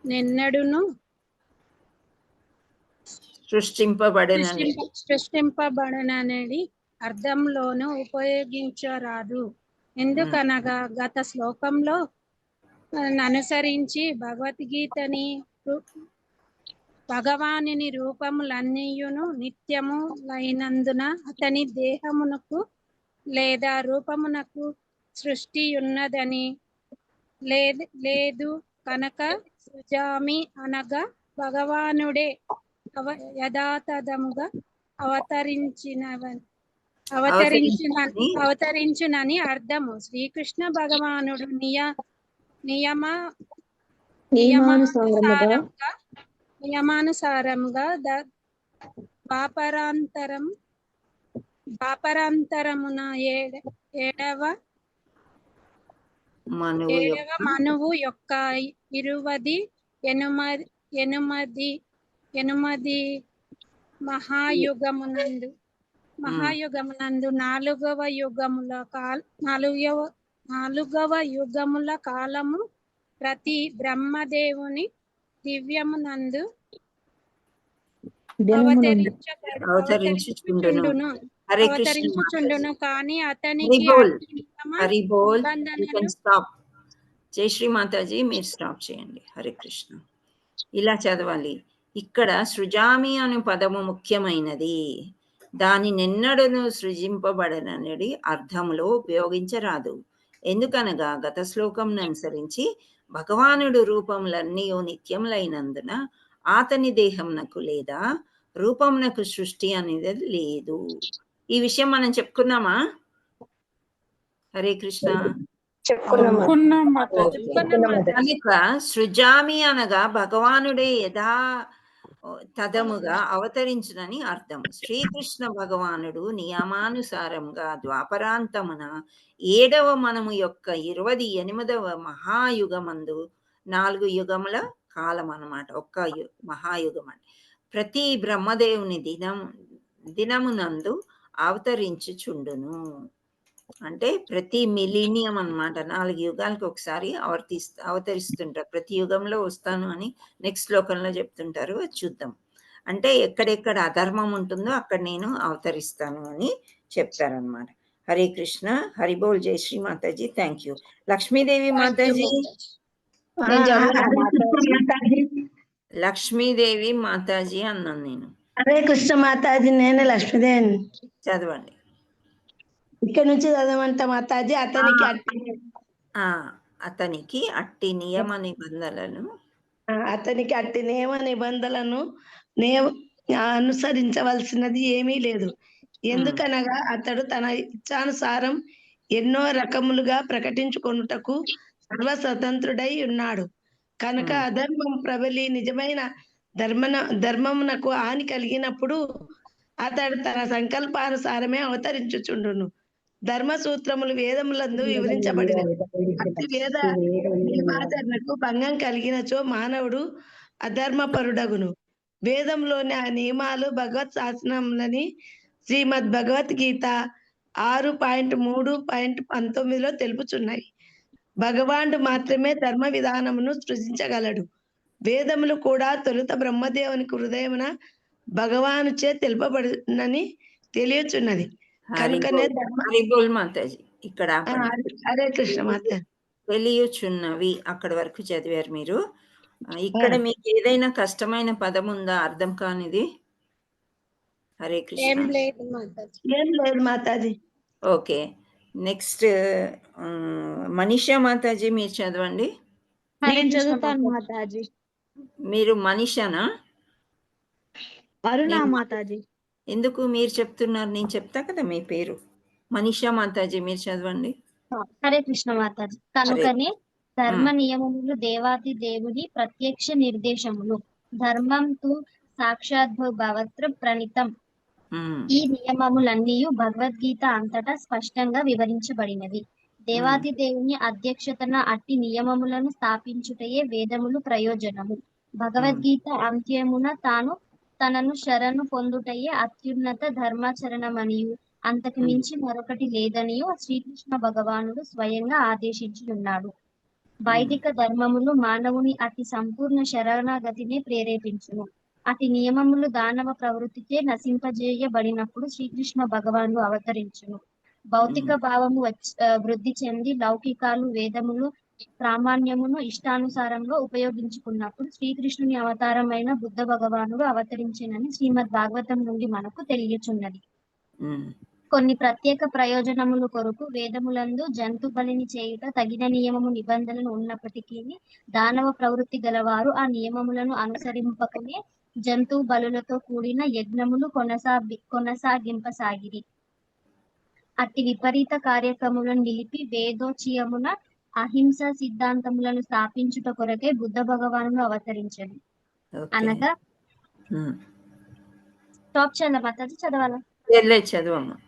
నిన్నడును సృష్టింపబడనని అర్థంలోనూ ఉపయోగించరాదు. ఎందుకనగా గత శ్లోకంలో అనుసరించి భగవద్గీతని భగవానుని రూపములన్నీయును నిత్యములైనందున అతని దేహమునకు లేదా రూపమునకు సృష్టి ఉన్నదని లేదు కనుక సృజామి అనగా భగవానుడే యథాతథముగా అవతరించునని అర్థము. శ్రీకృష్ణ భగవానుడు నియమానుసారముగా ద్వాపరాంతరమున ఏడవ మనువు యొక్క 28 మహాయుగమునందు నాలుగవ యుగముల కాలము ప్రతి బ్రహ్మదేవుని దివ్యమునందు అవతరించుచుండును. కానీ అతనికి జయశ్రీ మాతాజీ మీరు స్టాప్ చేయండి. హరే కృష్ణ. ఇలా చదవాలి. ఇక్కడ సృజామి అనే పదము ముఖ్యమైనది. దాని నిన్నడును సృజింపబడనని అర్థములో ఉపయోగించరాదు. ఎందుకనగా గత శ్లోకం అనుసరించి భగవానుడు రూపములన్నీ నిత్యములైనందున అతని దేహంనకు లేదా రూపమునకు సృష్టి అనేది లేదు. ఈ విషయం మనం చెప్పుకున్నామా? హరే కృష్ణ. కనుక సృజామి అనగా భగవానుడే తదముగా అవతరించునని అర్థం. శ్రీకృష్ణ భగవానుడు నియమానుసారంగా ద్వాపరాంతమున 7వ మనము యొక్క 28వ మహాయుగమందు 4 యుగముల కాలం అన్నమాట. ఒక్క మహాయుగం అంటే ప్రతి బ్రహ్మదేవుని దినమునందు అవతరించుచుండును. అంటే ప్రతి మిలీనియం అన్నమాట. 4 యుగాలకు ఒకసారి అవతరిస్తుంటారు. ప్రతి యుగంలో వస్తాను అని నెక్స్ట్ శ్లోకంలో చెప్తుంటారు. అది చూద్దాం. అంటే ఎక్కడెక్కడ అధర్మం ఉంటుందో అక్కడ నేను అవతరిస్తాను అని చెప్తారనమాట. హరే కృష్ణ. హరి బోల్. జై శ్రీ మాతాజీ. Thank you. లక్ష్మీదేవి మాతాజీ. లక్ష్మీదేవి మాతాజీ అన్నాను నేను. హరే కృష్ణ మాతాజీ. నేను లక్ష్మీదేవి. చదవండి. ఇక్కడ నుంచి చదవమంట మాతాజీ. అతనికి అతనికి అట్టి నియమ నిబంధనలను అతనికి అట్టి నియమ నిబంధనలను నే అనుసరించవలసినది ఏమీ లేదు. ఎందుకనగా అతడు తన ఇచ్ఛానుసారం ఎన్నో రకములుగా ప్రకటించుకొనుటకు సర్వస్వతంత్రుడై ఉన్నాడు. కనుక అధర్మం ప్రబలి నిజమైన ధర్మమునకు హాని కలిగినప్పుడు అతడు తన సంకల్పానుసారమే అవతరించుచుండును. ధర్మ సూత్రములు వేదములందు వివరించబడినవి. అట్టి వేద నియమాచరణకు భంగం కలిగినచో మానవుడు అధర్మపరుడగును. వేదంలోని ఆ నియమాలు భగవత్ శాసనములని శ్రీమద్ భగవద్గీత 6.3.19 తెలుపుచున్నాయి. భగవానుడు మాత్రమే ధర్మ విధానమును సృజించగలడు. వేదములు కూడా తొలుత బ్రహ్మదేవునికి హృదయమున భగవానుచే తెలుపబడినని తెలియచున్నది. కనుకనే హరిబోల్ మాతాజీ ఇక్కడ హరే కృష్ణ మాత. తెలియచున్నవి అక్కడి వరకు చదివారు మీరు. ఇక్కడ మీకు ఏదైనా కష్టమైన పదం ఉందా అర్థం కానిది? హరే ఏం కృష్ణ. లేదు మాతాజీ. ఏం లేదు మాతాజీ. ఓకే, నెక్స్ట్ మనీషా మాతాజీ మీరు చదవండి. నేను చదువుతాను మాతాజీ. మీరు మనీషానా? అరుణ నేను- మాతాజీ. ఎందుకు మీరు చెప్తున్నారు? నేను చెప్తా కదా మీ పేరు. మనీషా మాతాజీ మీరు చదవండి. హరే కృష్ణ మాతాజీ. కనుకనే ధర్మ నియమములు దేవాది దేవుని ప్రత్యక్ష నిర్దేశములు. ధర్మం తు సాక్షాద్భవత్ర ప్రణితం. ఈ నియమములన్నీ భగవద్గీత అంతటా స్పష్టంగా వివరించబడినవి. దేవాది దేవుని అధ్యక్షతన అట్టి నియమములను స్థాపించుటయే వేదములు ప్రయోజనము. భగవద్గీత అంత్యమున తనను శరణు పొందుటయే అత్యున్నత ధర్మాచరణమనియు అంతకు మించి మరొకటి లేదనియు శ్రీకృష్ణ భగవానుడు స్వయంగా ఆదేశించున్నాడు. వైదిక ధర్మములు మానవుని అతి సంపూర్ణ శరణాగతినే ప్రేరేపించును. అతి నియమములు దానవ ప్రవృత్తిచే నశింపజేయబడినప్పుడు శ్రీకృష్ణ భగవానుడు అవతరించును. భౌతిక భావము వృద్ధి చెంది లౌకికాలు వేదములు ప్రామాణ్యమును ఇష్టానుసారంగా ఉపయోగించుకున్నప్పుడు శ్రీకృష్ణుని అవతారమైన బుద్ధ భగవానుడు అవతరించినని శ్రీమద్ భాగవతం నుండి మనకు తెలియచున్నది. కొన్ని ప్రత్యేక ప్రయోజనముల కొరకు వేదములందు జంతు బలిని చేయుట తగిన నియమము నిబంధనలు ఉన్నప్పటికీ దానవ ప్రవృత్తి గలవారు ఆ నియమములను అనుసరింపకనే జంతు బలులతో కూడిన యజ్ఞములు కొనసాగింపసాగిరి. అట్టి విపరీత కార్యక్రములను నిలిపి వేదోచియమున అహింస సిద్ధాంతములను స్థాపించుట కొరకే బుద్ధ భగవానుడు అవతరించను. అనగా స్టాప్ చేయాల మాతాజీ, చదవాలా?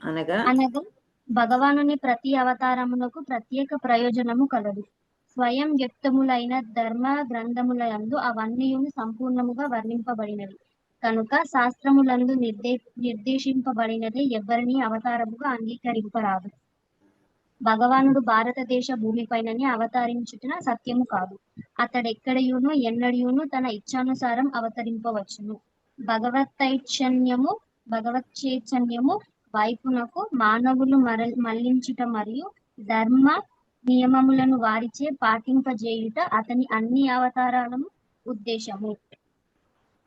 చదవమ్మా. అనగా భగవానుని ప్రతి అవతారమునకు ప్రత్యేక ప్రయోజనము కలదు. స్వయం వ్యక్తములైన ధర్మ గ్రంథములందు అవన్నీయును సంపూర్ణముగా వర్ణింపబడినవి. కనుక శాస్త్రములందు నిర్దేశింపబడినదే ఎవ్వరిని అవతారముగా అంగీకరింపరాదు. భగవానుడు భారతదేశ భూమిపైననే అవతరించుట సత్యము కాదు. అతడెక్కడయును ఎన్నడియును తన ఇచ్ఛానుసారం అవతరింపవచ్చును. భగవచ్చైతన్యము వైపునకు మానవులు మళ్లించుట మరియు ధర్మ నియమములను వారిచే పాటింపజేయుట అతని అన్ని అవతారాలను ఉద్దేశము.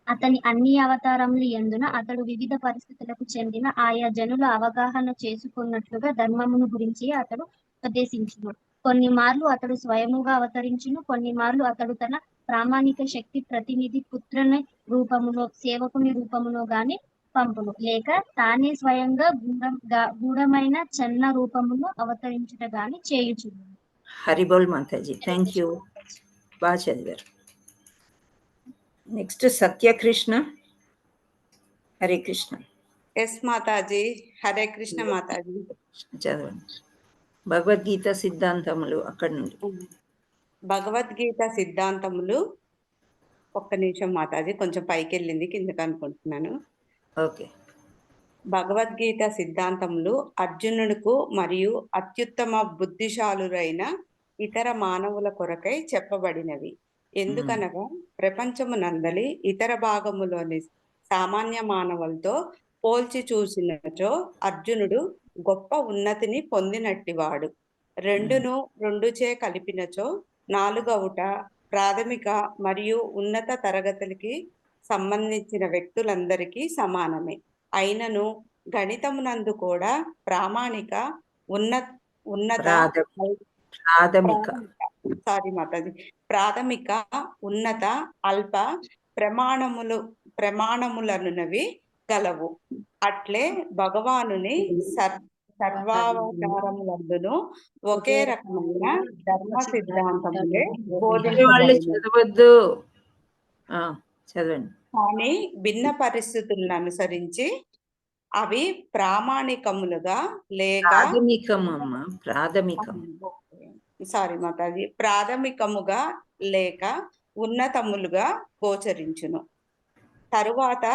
అతని అన్ని అవతారములు యందున అతడు వివిధ పరిస్థితులకు చెందిన ఆయా జనుల అవగాహన చేసుకున్నట్లుగా ధర్మమును గురించి అతడు ఉపదేశించును. కొన్ని మార్లు అతడు స్వయముగా అవతరించును, కొన్ని మార్లు అతడు తన ప్రామాణిక శక్తి ప్రతినిధి పుత్రుని రూపములో సేవకుని రూపములో గాని పంపును, లేక తానే స్వయంగా గూఢమైన చన్న రూపములో అవతరించుట గాని చేయుచును. హరిబోల్ మాతాజీ, థ్యాంక్ యూ, బాగా చదివారు. నెక్స్ట్ సత్యకృష్ణ. హరే కృష్ణ. ఎస్ మాతాజీ. హరే కృష్ణ మాతాజీ. చదవండి. భగవద్గీత సిద్ధాంతములు అక్కడ నుండి. భగవద్గీత సిద్ధాంతములు. ఒక్క నిమిషం మాతాజీ, కొంచెం పైకి వెళ్ళింది, కిందకి అనుకుంటున్నాను. ఓకే. భగవద్గీత సిద్ధాంతములు అర్జునుడుకు మరియు అత్యుత్తమ బుద్ధిశాలురైన ఇతర మానవుల కొరకై చెప్పబడినవి. ఎందుకనగా ప్రపంచమునందలి ఇతర భాగములోని సామాన్య మానవులతో పోల్చి చూసినచో అర్జునుడు గొప్ప ఉన్నతిని పొందినట్టివాడు. రెండుచే కలిపినచో నాలుగవుట ప్రాథమిక మరియు ఉన్నత తరగతులకి సంబంధించిన వ్యక్తులందరికీ సమానమే. అయినను గణితమునందు కూడా ప్రామాణిక సారీ మాతాజీ. ప్రాథమిక, ఉన్నత, అల్ప ప్రమాణములనున్నవి గలవు. అట్లే భగవానుని సర్వావతారములందును ఒకే రకమైన ధర్మ సిద్ధాంతములే వాళ్ళు బోధించబడినవి. చదవద్దు. చదవండి. కానీ భిన్న పరిస్థితులను అనుసరించి అవి ప్రామాణికములుగా లేక ప్రాథమికమమ్మా, ప్రాథమికం. సారీ మాతాజీ, ప్రాథమికముగా లేక ఉన్నతములుగా గోచరించును. తరువాత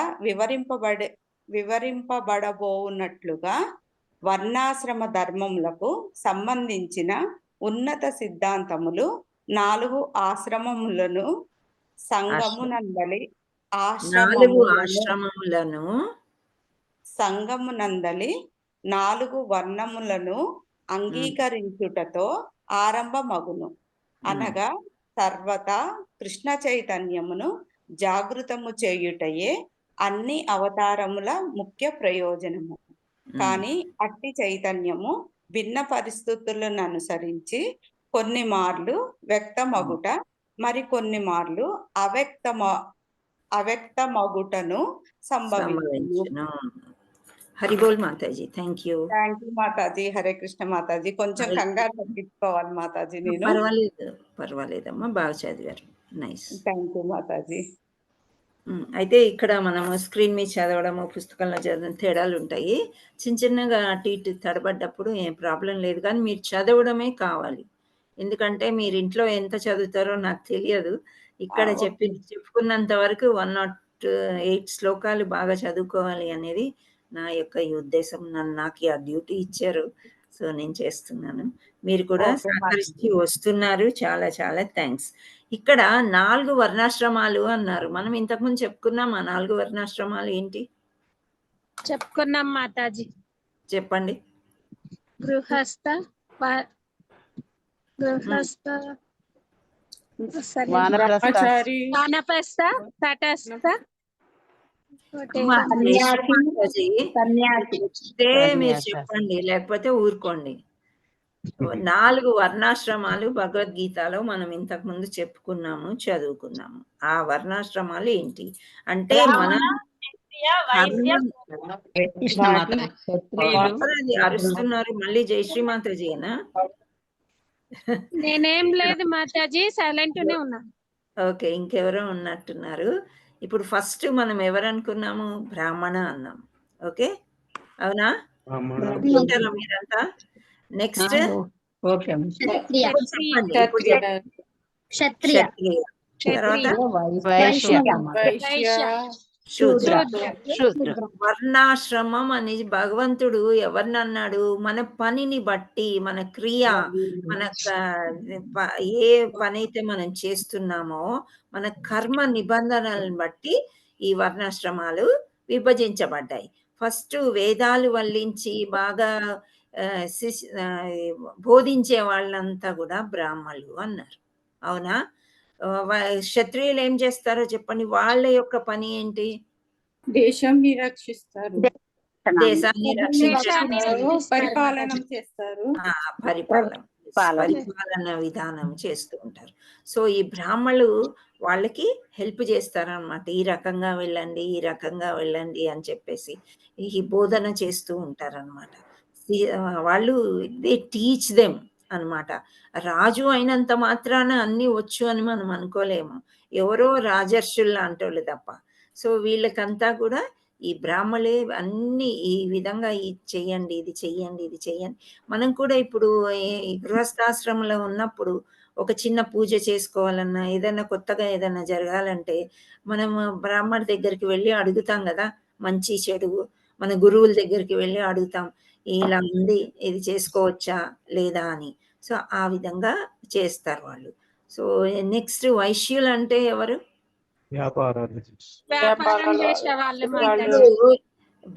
వివరింపబడబోనట్లుగా వర్ణాశ్రమ ధర్మములకు సంబంధించిన ఉన్నత సిద్ధాంతములు 4 ఆశ్రమములను సంగమునందలి 4 ఆశ్రమములను సంగమునందలి 4 వర్ణములను అంగీకరించుటతో ఆరంభమగును. అనగా సర్వతా కృష్ణ చైతన్యమును జాగృతము చేయుటయే అన్ని అవతారముల ముఖ్య ప్రయోజనము. కానీ అట్టి చైతన్యము భిన్న పరిస్థితులను అనుసరించి కొన్ని మార్లు వ్యక్తమగుట, మరి కొన్ని మార్లు అవ్యక్తమగుటను సంభవించును. హరిబోల్ మాతాజీ. Thank you. థ్యాంక్ యూ మాతాజీ. హరే కృష్ణ మాతాజీ. కొంచెం కంగారు తగ్గించుకోవాలి మాతాజీ నేను. పర్వాలేదమ్మా, బాగా చదివారు. నైస్. థ్యాంక్ యూ మాతాజీ. అయితే ఇక్కడ మనము స్క్రీన్ మీద చదవడము, పుస్తకంలో చదవడం తేడాలు ఉంటాయి. చిన్నగా అటు ఇటు తడబడ్డప్పుడు ఏం ప్రాబ్లం లేదు, కానీ మీరు చదవడమే కావాలి. ఎందుకంటే మీరు ఇంట్లో ఎంత చదువుతారో నాకు తెలియదు. ఇక్కడ చెప్పుకున్నంత వరకు 108 శ్లోకాలు బాగా చదువుకోవాలి అనేది నా యొక్క ఈ ఉద్దేశం. నాకు ఆ డ్యూటీ ఇచ్చారు, సో నేను చేస్తున్నాను. మీరు కూడా సహకరించి వస్తున్నారు. చాలా చాలా థ్యాంక్స్. ఇక్కడ 4 వర్ణాశ్రమాలు అన్నారు. మనం ఇంతకుముందు చెప్పుకున్నాం. ఆ 4 వర్ణాశ్రమాలు ఏంటి చెప్పుకున్నాం మాతాజీ. చెప్పండి. గృహస్థ, వానప్రస్థ, తటస్థ, మీరు చెప్పండి, లేకపోతే ఊరుకోండి. 4 వర్ణాశ్రమాలు భగవద్గీతలో మనం ఇంతకు ముందు చెప్పుకున్నాము, చదువుకున్నాము. ఆ వర్ణాశ్రమాలు ఏంటి అంటే మనం అరుస్తున్నారు. మళ్ళీ జయశ్రీ మాతాజీనా? నేనేం లేదు మాతాజీ, సైలెంట్ నే ఉన్నా. ఓకే, ఇంకెవరో ఉన్నట్టున్నారు. ఇప్పుడు ఫస్ట్ మనం ఎవరు అనుకున్నాము? బ్రాహ్మణ అన్నాం. ఓకే, అవునా? వింటారా మీరంతా? నెక్స్ట్ క్షత్రియ, వర్ణాశ్రమం అని భగవంతుడు ఎవరిని అన్నాడు? మన పనిని బట్టి, మన క్రియ, మన ఏ పని అయితే మనం చేస్తున్నామో మన కర్మ నిబంధనలను బట్టి ఈ వర్ణాశ్రమాలు విభజించబడ్డాయి. ఫస్ట్ వేదాలు వల్లించి బాగా బోధించే వాళ్ళంతా కూడా బ్రాహ్మణులు అన్నారు. అవునా? క్షత్రియులు ఏం చేస్తారో చెప్పండి. వాళ్ళ యొక్క పని ఏంటి? దేశాన్ని రక్షిస్తారు, దేశాన్ని రక్షించారు, పరిపాలన చేస్తారు, పరిపాలన విధానం చేస్తూ ఉంటారు. సో ఈ బ్రాహ్మణులు వాళ్ళకి హెల్ప్ చేస్తారనమాట. ఈ రకంగా వెళ్ళండి, ఈ రకంగా వెళ్ళండి అని చెప్పేసి ఈ బోధన చేస్తూ ఉంటారనమాట. వాళ్ళు దే టీచ్ దెమ్ అనమాట. రాజు అయినంత మాత్రాన అన్ని వచ్చు అని మనం అనుకోలేము. ఎవరో రాజర్షులు లాంటోళ్ళు తప్ప. సో వీళ్ళకంతా కూడా ఈ బ్రాహ్మణులే అన్ని ఈ విధంగా ఇది చెయ్యండి, ఇది చెయ్యండి, ఇది చెయ్యండి. మనం కూడా ఇప్పుడు ఈ గృహస్థాశ్రమంలో ఉన్నప్పుడు ఒక చిన్న పూజ చేసుకోవాలన్నా, ఏదైనా కొత్తగా ఏదైనా జరగాలంటే మనం బ్రాహ్మణ దగ్గరికి వెళ్ళి అడుగుతాం కదా, మంచి చెడు. మన గురువుల దగ్గరికి వెళ్ళి అడుగుతాం, ఇలా ఉంది, ఇది చేసుకోవచ్చా లేదా అని. సో ఆ విధంగా చేస్తారు వాళ్ళు. సో నెక్స్ట్ వైశ్యులు అంటే ఎవరు?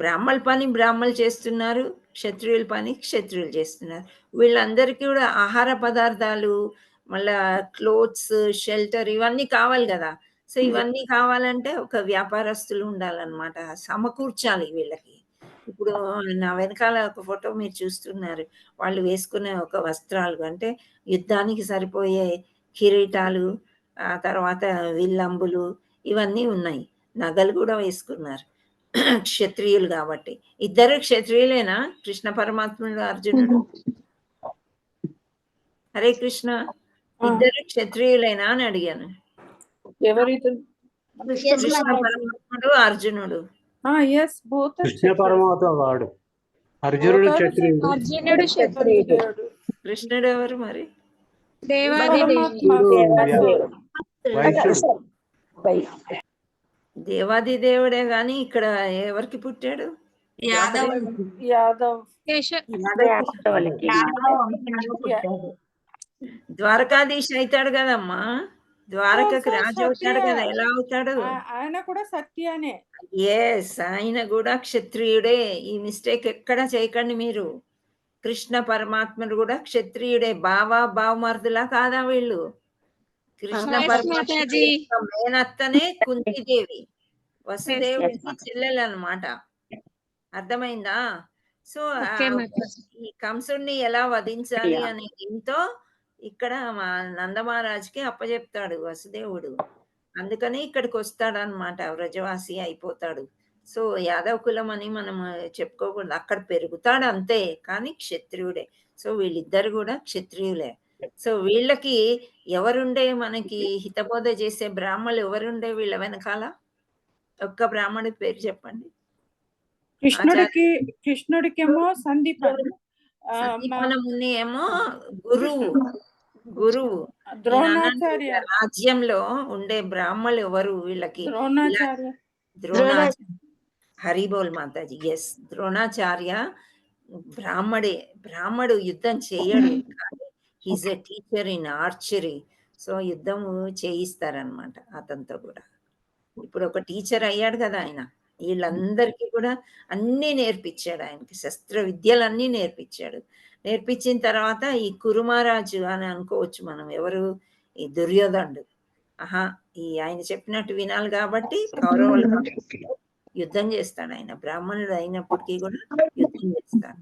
బ్రాహ్మణ పని బ్రాహ్మణులు చేస్తున్నారు, క్షత్రియుల పని క్షత్రియులు చేస్తున్నారు. వీళ్ళందరికీ కూడా ఆహార పదార్థాలు, మళ్ళా క్లోత్స్, షెల్టర్ ఇవన్నీ కావాలి కదా. సో ఇవన్నీ కావాలంటే ఒక వ్యాపారస్తులు ఉండాలన్నమాట, సమకూర్చాలి వీళ్ళకి. ఇప్పుడు నా వెనకాల ఒక ఫోటో మీరు చూస్తున్నారు. వాళ్ళు వేసుకునే ఒక వస్త్రాలు అంటే యుద్ధానికి సరిపోయే కిరీటాలు, ఆ తర్వాత విల్లంబులు ఇవన్నీ ఉన్నాయి. నగలు గూడా వేసుకున్నారు. క్షత్రియులు గాబట్టి. ఇద్దరు క్షత్రియులేనా? కృష్ణ పరమాత్ముడు, అర్జునుడు? హరే కృష్ణ. ఇద్దరు క్షత్రియులేనా అని అడిగాను. ఎవరిద్దరు? కృష్ణ పరమాత్ముడు, అర్జునుడు. ఎస్ బోత్ కృష్ణ పరమాత్మ వాడు, అర్జునుడు క్షత్రియుడు. అర్జునుడు క్షత్రియుడు. కృష్ణుడు ఎవరు మరి? దేవాది వైశ్యుడు. దేవాది దేవుడే గాని ఇక్కడ ఎవరికి పుట్టాడు? యాదవ్ ద్వారకాధీశ్ అవుతాడు కదమ్మా. ద్వారకకి రాజు అవుతాడు కదా, ఎలా అవుతాడు? ఆయన కూడా సత్యానే. ఎస్, ఆయన కూడా క్షత్రియుడే. ఈ మిస్టేక్ ఎక్కడ చేయకండి మీరు. కృష్ణ పరమాత్ముడు కూడా క్షత్రియుడే. బావమరుదులా కాదా వీళ్ళు? కృష్ణ పరమాత్ముడు మేనత్తనే కుంతిదేవి, వసుదేవుడికి చెల్లెలు అన్నమాట. అర్థమైందా? సో ఈ కంసుడిని ఎలా వధించాలి అనే దీంతో ఇక్కడ మా నందమహారాజుకి అప్పచెప్తాడు వసుదేవుడు. అందుకని ఇక్కడికి వస్తాడనమాట, వ్రజవాసి అయిపోతాడు. సో యాదవ కులం అని మనం చెప్పుకోకూడదు, అక్కడ పెరుగుతాడు అంతే, కానీ క్షత్రియుడే. సో వీళ్ళిద్దరు కూడా క్షత్రియులే. సో వీళ్ళకి ఎవరుండే, మనకి హితబోధ చేసే బ్రాహ్మణులు ఎవరుండే వీళ్ళ వెనకాల? ఒక్క బ్రాహ్మణుడి పేరు చెప్పండి. కృష్ణుడికేమో సందీపన ముని ఏమో గురువు. ద్రోణాచార్య. రాజ్యంలో ఉండే బ్రాహ్మణులు ఎవరు వీళ్ళకి? ద్రోణాచార్య. హరిబోల్ మాతాజీ. ఎస్, ద్రోణాచార్య బ్రాహ్మడు యుద్ధం చేయడు, కానీ he's a teacher in archery. So యుద్ధం చేయిస్తారనమాట అతనితో కూడా. ఇప్పుడు ఒక టీచర్ అయ్యాడు కదా ఆయన. వీళ్ళందరికీ కూడా అన్నీ నేర్పించాడు, ఆయనకి శస్త్ర విద్యలన్నీ నేర్పించాడు. నేర్పించిన తర్వాత ఈ కురుమహారాజు అని అనుకోవచ్చు మనం. ఎవరు? ఈ దుర్యోధనుడు. ఈ ఆయన చెప్పినట్టు వినాలి కాబట్టి కౌరవులు యుద్ధం చేస్తాడు ఆయన. బ్రాహ్మణుడు అయినప్పటికీ కూడా యుద్ధం చేస్తాడు.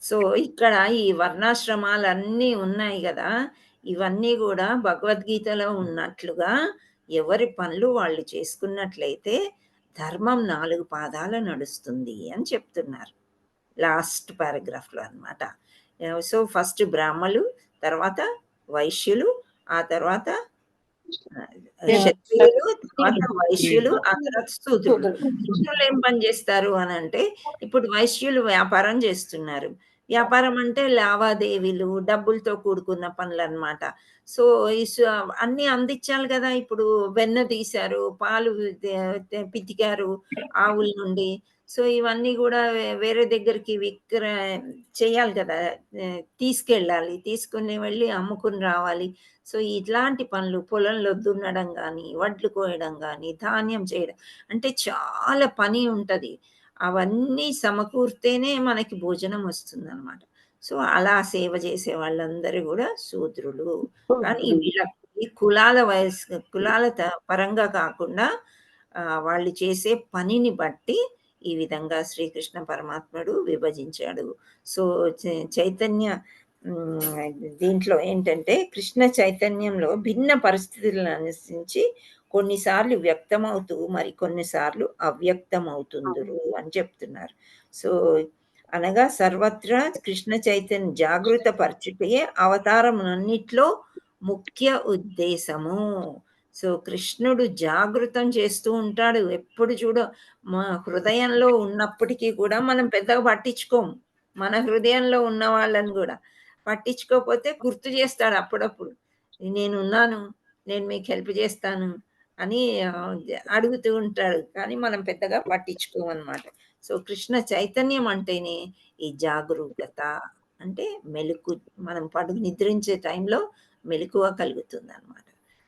సో ఇక్కడ ఈ వర్ణాశ్రమాలన్నీ ఉన్నాయి కదా, ఇవన్నీ కూడా భగవద్గీతలో ఉన్నట్లుగా ఎవరి పనులు వాళ్ళు చేసుకున్నట్లయితే ధర్మం 4 పాదాల నడుస్తుంది అని చెప్తున్నారు లాస్ట్ పారాగ్రాఫ్లో అన్నమాట. సో ఫస్ట్ బ్రాహ్మలు, తర్వాత వైశ్యులు, ఆ తర్వాత క్షత్రియులు, తర్వాత వైశ్యులు, ఆ తర్వాత శూద్రులు. శూద్రులు ఏం పని చేస్తారు అని అంటే, ఇప్పుడు వైశ్యులు వ్యాపారం చేస్తున్నారు. వ్యాపారం అంటే లావాదేవీలు, డబ్బులతో కూడుకున్న పనులు అన్నమాట. సో అన్ని అందించాలి కదా. ఇప్పుడు వెన్న తీశారు, పాలు పితికారు ఆవుల నుండి. సో ఇవన్నీ కూడా వేరే దగ్గరికి చేయాలి కదా, తీసుకెళ్ళాలి, తీసుకుని వెళ్ళి అమ్ముకుని రావాలి. సో ఇట్లాంటి పనులు, పొలంలో దున్నడం కానీ, వడ్లు కోయడం కానీ, ధాన్యం చేయడం అంటే చాలా పని ఉంటుంది. అవన్నీ సమకూర్తేనే మనకి భోజనం వస్తుంది అనమాట. సో అలా సేవ చేసే వాళ్ళందరూ కూడా శూద్రులు. కానీ వీళ్ళకి కులాల పరంగా కాకుండా వాళ్ళు చేసే పనిని బట్టి ఈ విధంగా శ్రీకృష్ణ పరమాత్ముడు విభజించాడు. సో చైతన్య దీంట్లో ఏంటంటే, కృష్ణ చైతన్యంలో భిన్న పరిస్థితులను అనుసరించి కొన్నిసార్లు వ్యక్తమవుతూ మరి కొన్నిసార్లు అవ్యక్తమవుతుందురు అని చెప్తున్నారు. సో అనగా సర్వత్రా కృష్ణ చైతన్య జాగృత పరచుటయే అవతారములన్నిట్లో ముఖ్య ఉద్దేశము. సో కృష్ణుడు జాగృతం చేస్తూ ఉంటాడు ఎప్పుడు చూడ. మా హృదయంలో ఉన్నప్పటికీ కూడా మనం పెద్దగా పట్టించుకోము. మన హృదయంలో ఉన్న వాళ్ళని కూడా పట్టించుకోకపోతే గుర్తు చేస్తాడు అప్పుడప్పుడు. నేనున్నాను, నేను మీకు హెల్ప్ చేస్తాను అని అడుగుతూ ఉంటాడు, కానీ మనం పెద్దగా పట్టించుకోమన్నమాట. సో కృష్ణ చైతన్యం అంటేనే ఈ జాగరూకత, అంటే మెలకు, మనం నిద్రించే టైంలో మెలకువ కలుగుతుంది అనమాట.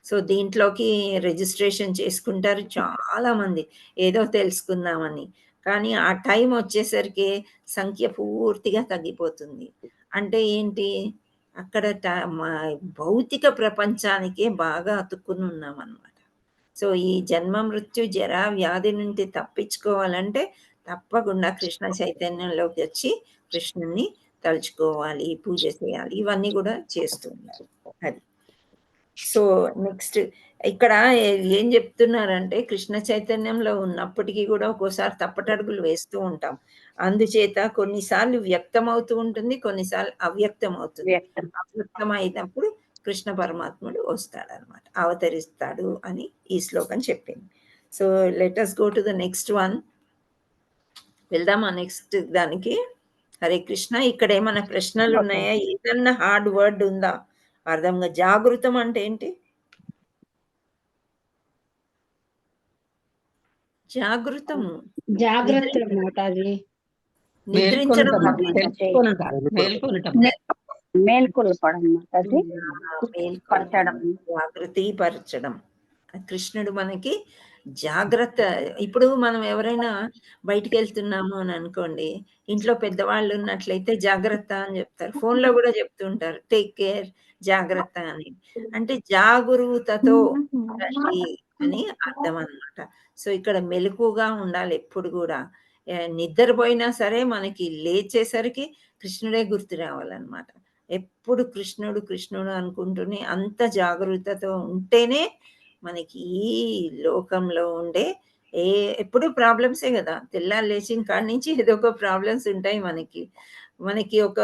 సో దీంట్లోకి రిజిస్ట్రేషన్ చేసుకుంటారు చాలామంది, ఏదో తెలుసుకుందామని. కానీ ఆ టైం వచ్చేసరికి సంఖ్య పూర్తిగా తగ్గిపోతుంది. అంటే ఏంటి, అక్కడ భౌతిక ప్రపంచానికే బాగా అతుక్కుని ఉన్నాం అన్నమాట. సో ఈ జన్మ మృత్యు జరా వ్యాధి నుండి తప్పించుకోవాలంటే తప్పకుండా కృష్ణ చైతన్యంలోకి వచ్చి కృష్ణుని తలుచుకోవాలి, పూజ చేయాలి, ఇవన్నీ కూడా చేస్తూ ఉన్నారు. అది. సో నెక్స్ట్ ఇక్కడ ఏం చెప్తున్నారంటే కృష్ణ చైతన్యంలో ఉన్నప్పటికీ కూడా ఒక్కోసారి తప్పటడుగులు వేస్తూ ఉంటాం. అందుచేత కొన్నిసార్లు వ్యక్తం అవుతూ ఉంటుంది, కొన్నిసార్లు అవ్యక్తం అవుతుంది. అవ్యక్తం అయినప్పుడు కృష్ణ పరమాత్ముడు వస్తాడనమాట, అవతరిస్తాడు అని ఈ శ్లోకం చెప్పింది. So let us go to the next one. వెళ్దామా నెక్స్ట్ దానికి? హరే కృష్ణ. ఇక్కడ ఏమైనా ప్రశ్నలు ఉన్నాయా? ఏదన్నా హార్డ్ వర్డ్ ఉందా అర్థంగా? జాగృతం అంటే ఏంటి? జాగృతము జాగ్రత్త మాతాజీ. నిద్రించడం మేల్కొల్పడం మాతాజీ. మేల్కొల్పడం, జాగృతి పరచడం. కృష్ణుడు మనకి జాగ్రత్త. ఇప్పుడు మనం ఎవరైనా బయటికి వెళ్తున్నాము అని అనుకోండి, ఇంట్లో పెద్దవాళ్ళు ఉన్నట్లయితే జాగ్రత్త అని చెప్తారు, ఫోన్ లో కూడా చెప్తుంటారు టేక్ కేర్, జాగ్రత్త అని. అంటే జాగరూకతతో ఉండాలి అని అర్థం అన్నమాట. సో ఇక్కడ మెలకుగా ఉండాలి ఎప్పుడు కూడా. నిద్రపోయినా సరే మనకి లేచేసరికి కృష్ణుడే గుర్తు రావాలన్నమాట. ఎప్పుడు కృష్ణుడు కృష్ణుడు అనుకుంటూనే అంత జాగరూకతతో ఉంటేనే మనకి ఈ లోకంలో ఉండే ఎప్పుడు ప్రాబ్లమ్సే కదా. తెల్లారు లేచిన కాడి నుంచి ఏదో ఒక ప్రాబ్లమ్స్ ఉంటాయి మనకి. మనకి ఒక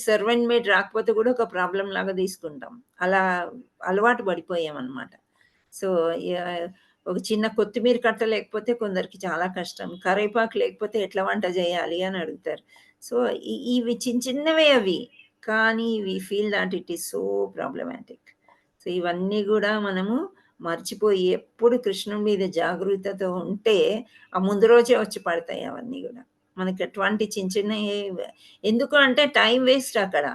సర్వెంట్ మేడ్ రాకపోతే కూడా ఒక ప్రాబ్లం లాగా తీసుకుంటాం. అలా అలవాటు పడిపోయాం అనమాట. సో ఒక చిన్న కొత్తిమీర కట్ట లేకపోతే కొందరికి చాలా కష్టం, కరివేపాకు లేకపోతే ఎట్లా వంట చేయాలి అని అడుగుతారు. సో ఇవి చిన్న చిన్నవే అవి, కానీ we feel that it is so problematic. So ఇవన్నీ కూడా మనము మర్చిపోయి ఎప్పుడు కృష్ణుడి మీద జాగరూకతతో ఉంటే ఆ ముందు రోజే వచ్చి పడతాయి అవన్నీ కూడా మనకి. అటువంటి చిన్న చిన్న ఎందుకు అంటే టైం వేస్ట్ అక్కడ.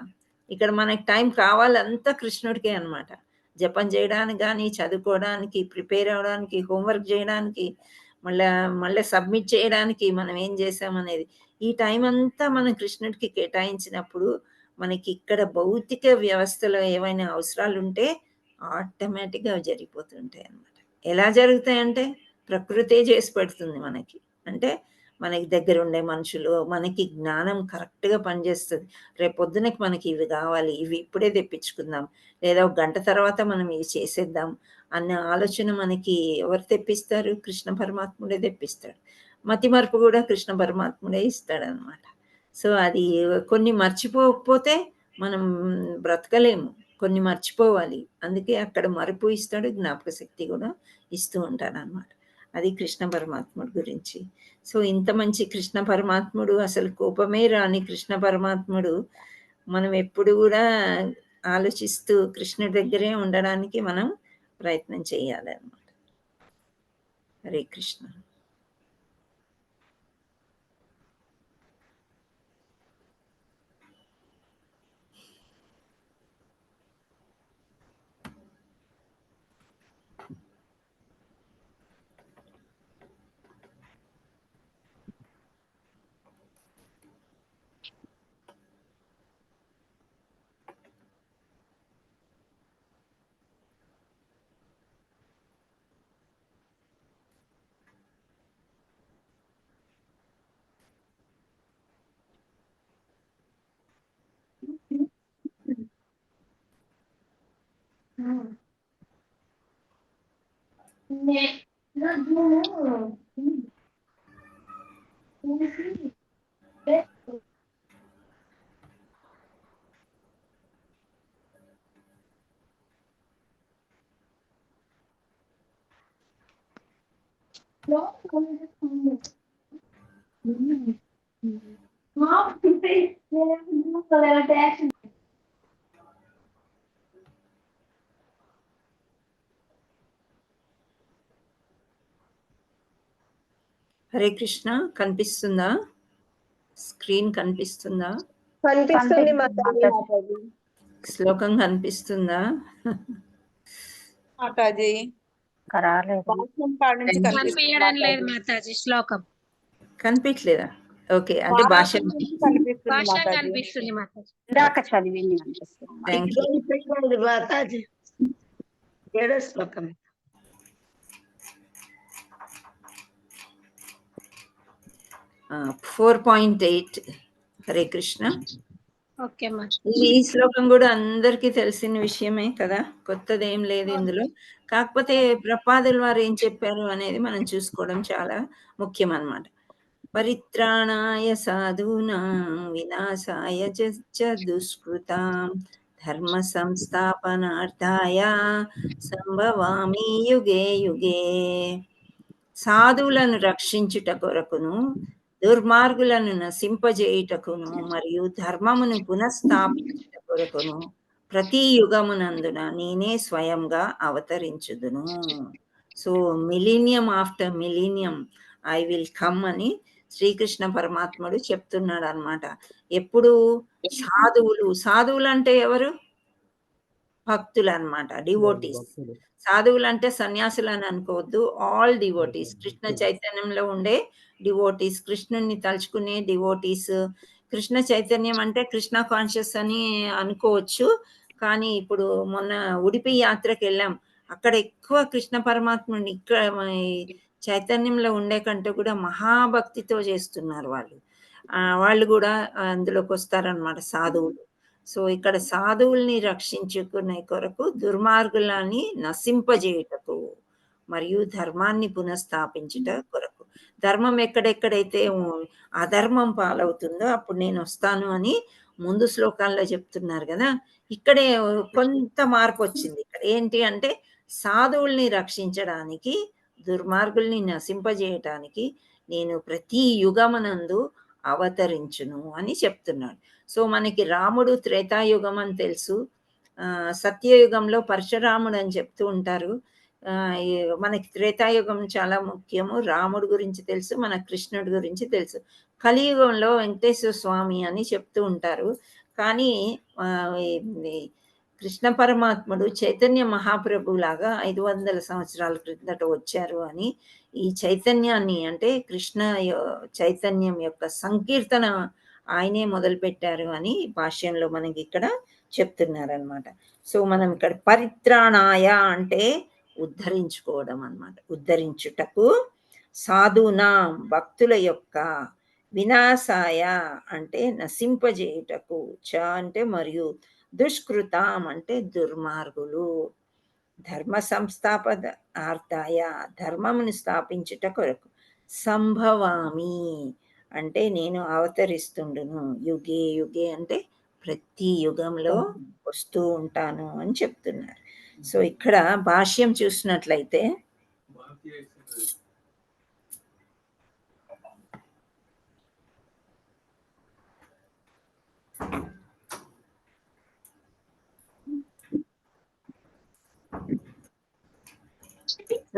ఇక్కడ మనకి టైం కావాలంతా కృష్ణుడికే అనమాట. జపం చేయడానికి కానీ, చదువుకోవడానికి, ప్రిపేర్ అవ్వడానికి, హోంవర్క్ చేయడానికి, మళ్ళీ సబ్మిట్ చేయడానికి మనం ఏం చేసామనేది, ఈ టైం అంతా మనం కృష్ణుడికి కేటాయించినప్పుడు మనకి ఇక్కడ భౌతిక వ్యవస్థలో ఏవైనా అవసరాలు ఉంటే ఆటోమేటిక్గా జరిగిపోతుంటాయి అన్నమాట. ఎలా జరుగుతాయంటే ప్రకృతే చేసి పెడుతుంది మనకి. అంటే మనకి దగ్గర ఉండే మనుషులు, మనకి జ్ఞానం కరెక్ట్గా పనిచేస్తుంది. రేపు పొద్దునకి మనకి ఇవి కావాలి, ఇవి ఇప్పుడే తెప్పించుకుందాం, లేదా ఒక గంట తర్వాత మనం ఇవి చేసేద్దాం అన్న ఆలోచన మనకి ఎవరు తెప్పిస్తారు? కృష్ణ పరమాత్ముడే తెప్పిస్తాడు. మతి మరుపు కూడా కృష్ణ పరమాత్ముడే ఇస్తాడు అనమాట. సో అది కొన్ని మర్చిపోకపోతే మనం బ్రతకలేము, కొన్ని మర్చిపోవాలి. అందుకే అక్కడ మరుపు ఇస్తాడు, జ్ఞాపక శక్తి కూడా ఇస్తూ ఉంటాడు అనమాట. అది కృష్ణ పరమాత్ముడు గురించి. సో ఇంత మంచి కృష్ణ పరమాత్ముడు, అసలు కోపమే రాని కృష్ణ పరమాత్ముడు, మనం ఎప్పుడు కూడా ఆలోచిస్తూ కృష్ణుడి దగ్గరే ఉండడానికి మనం ప్రయత్నం చేయాలి అన్నమాట. హరే కృష్ణ. హరే కృష్ణ. కనిపిస్తుందా? స్క్రీన్ కనిపిస్తుందా? కనిపిస్తుంది శ్లోకం కనిపిస్తుందా? మాతాజీ కనిపించడం లేదు మాతాజీ. శ్లోకం కనిపించలేదా? ఓకే, అంటే భాష భాష కనిపిస్తుంది మాతాజీ. ఇందాక చదివింది అనిపిస్తుంది. Thank you. మాతాజీ 7వ శ్లోకం. 4.8 హరే కృష్ణ. ఓకే మా. ఈ శ్లోకం కూడా అందరికీ తెలిసిన విషయమే కదా, కొత్తదేం లేదు ఇందులో. కాకపోతే ప్రపాదుల వారు ఏం చెప్పారు అనేది మనం చూసుకోవడం చాలా ముఖ్యం అన్నమాట. పరిత్రాణాయ సాధూనాం వినాశాయ చ దుష్కృతాం ధర్మ సంస్థాపనార్థాయ సంభవామి యుగే యుగే. సాధువులను రక్షించుట కొరకును దుర్మార్గులను నశింపజేయుటకును మరియు ధర్మమును పునఃస్థాపించుట కొరకును ప్రతి యుగమునందున నేనే స్వయంగా అవతరించుదును. So millennium after millennium I will come అని శ్రీకృష్ణ పరమాత్ముడు చెప్తున్నాడు అన్నమాట. ఎప్పుడు? సాధువులు అంటే ఎవరు? భక్తులు అన్నమాట, డివోటీస్. సాధువులు అంటే సన్యాసులు అని అనుకోవద్దు, ఆల్ డివోటీస్, కృష్ణ చైతన్యంలో ఉండే డివోటీస్, కృష్ణుని తలుచుకునే డివోటీస్. కృష్ణ చైతన్యం అంటే కృష్ణ కాన్షియస్ అని అనుకోవచ్చు, కానీ ఇప్పుడు మొన్న ఉడిపి యాత్రకు వెళ్ళాం, అక్కడ ఎక్కువ కృష్ణ పరమాత్ముని ఇక్కడ చైతన్యంలో ఉండే కంటే కూడా మహాభక్తితో చేస్తున్నారు వాళ్ళు. వాళ్ళు కూడా అందులోకి వస్తారనమాట, సాధువులు. సో ఇక్కడ సాధువుల్ని రక్షించుకునే కొరకు దుర్మార్గులని నశింపజేయుటకు మరియు ధర్మాన్ని పునఃస్థాపించుట కొరకు. ధర్మం ఎక్కడెక్కడైతే అధర్మం పాలవుతుందో అప్పుడు నేను వస్తాను అని ముందు శ్లోకాల్లో చెప్తున్నారు కదా. ఇక్కడే కొంత మార్పు వచ్చింది. ఇక్కడ ఏంటి అంటే సాధువుల్ని రక్షించడానికి, దుర్మార్గుల్ని నశింపజేయటానికి నేను ప్రతి యుగమునందు అవతరించును అని చెప్తున్నాడు. సో మనకి రాముడు త్రేతాయుగం అని తెలుసు, సత్యయుగంలో పరశురాముడు అని చెప్తూ ఉంటారు. మనకి త్రేతాయుగం చాలా ముఖ్యము, రాముడు గురించి తెలుసు, మన కృష్ణుడి గురించి తెలుసు. కలియుగంలో వెంకటేశ్వర స్వామి అని చెప్తూ ఉంటారు. కానీ కృష్ణ పరమాత్ముడు చైతన్య మహాప్రభు లాగా 500 సంవత్సరాల క్రిందట వచ్చారు అని, ఈ చైతన్యాన్ని అంటే కృష్ణ చైతన్యం యొక్క సంకీర్తన ఆయనే మొదలుపెట్టారు అని భాష్యంలో మనకి ఇక్కడ చెప్తున్నారనమాట. సో మనం ఇక్కడ పరిత్రాణాయ అంటే ఉద్ధరించుకోవడం అన్నమాట, ఉద్ధరించుటకు, సాధునా భక్తుల యొక్క, వినాశాయ అంటే నశింపజేయుటకు, చ అంటే మరియు, దుష్కృతాం అంటే దుర్మార్గులు, ధర్మ సంస్థాపనార్థాయ ధర్మమును స్థాపించుట కొరకు, సంభవామి అంటే నేను అవతరిస్తుండును, యుగే యుగే అంటే ప్రతి యుగంలో వస్తూ ఉంటాను అని చెప్తున్నారు. సో ఇక్కడ భాష్యం చూసినట్లయితే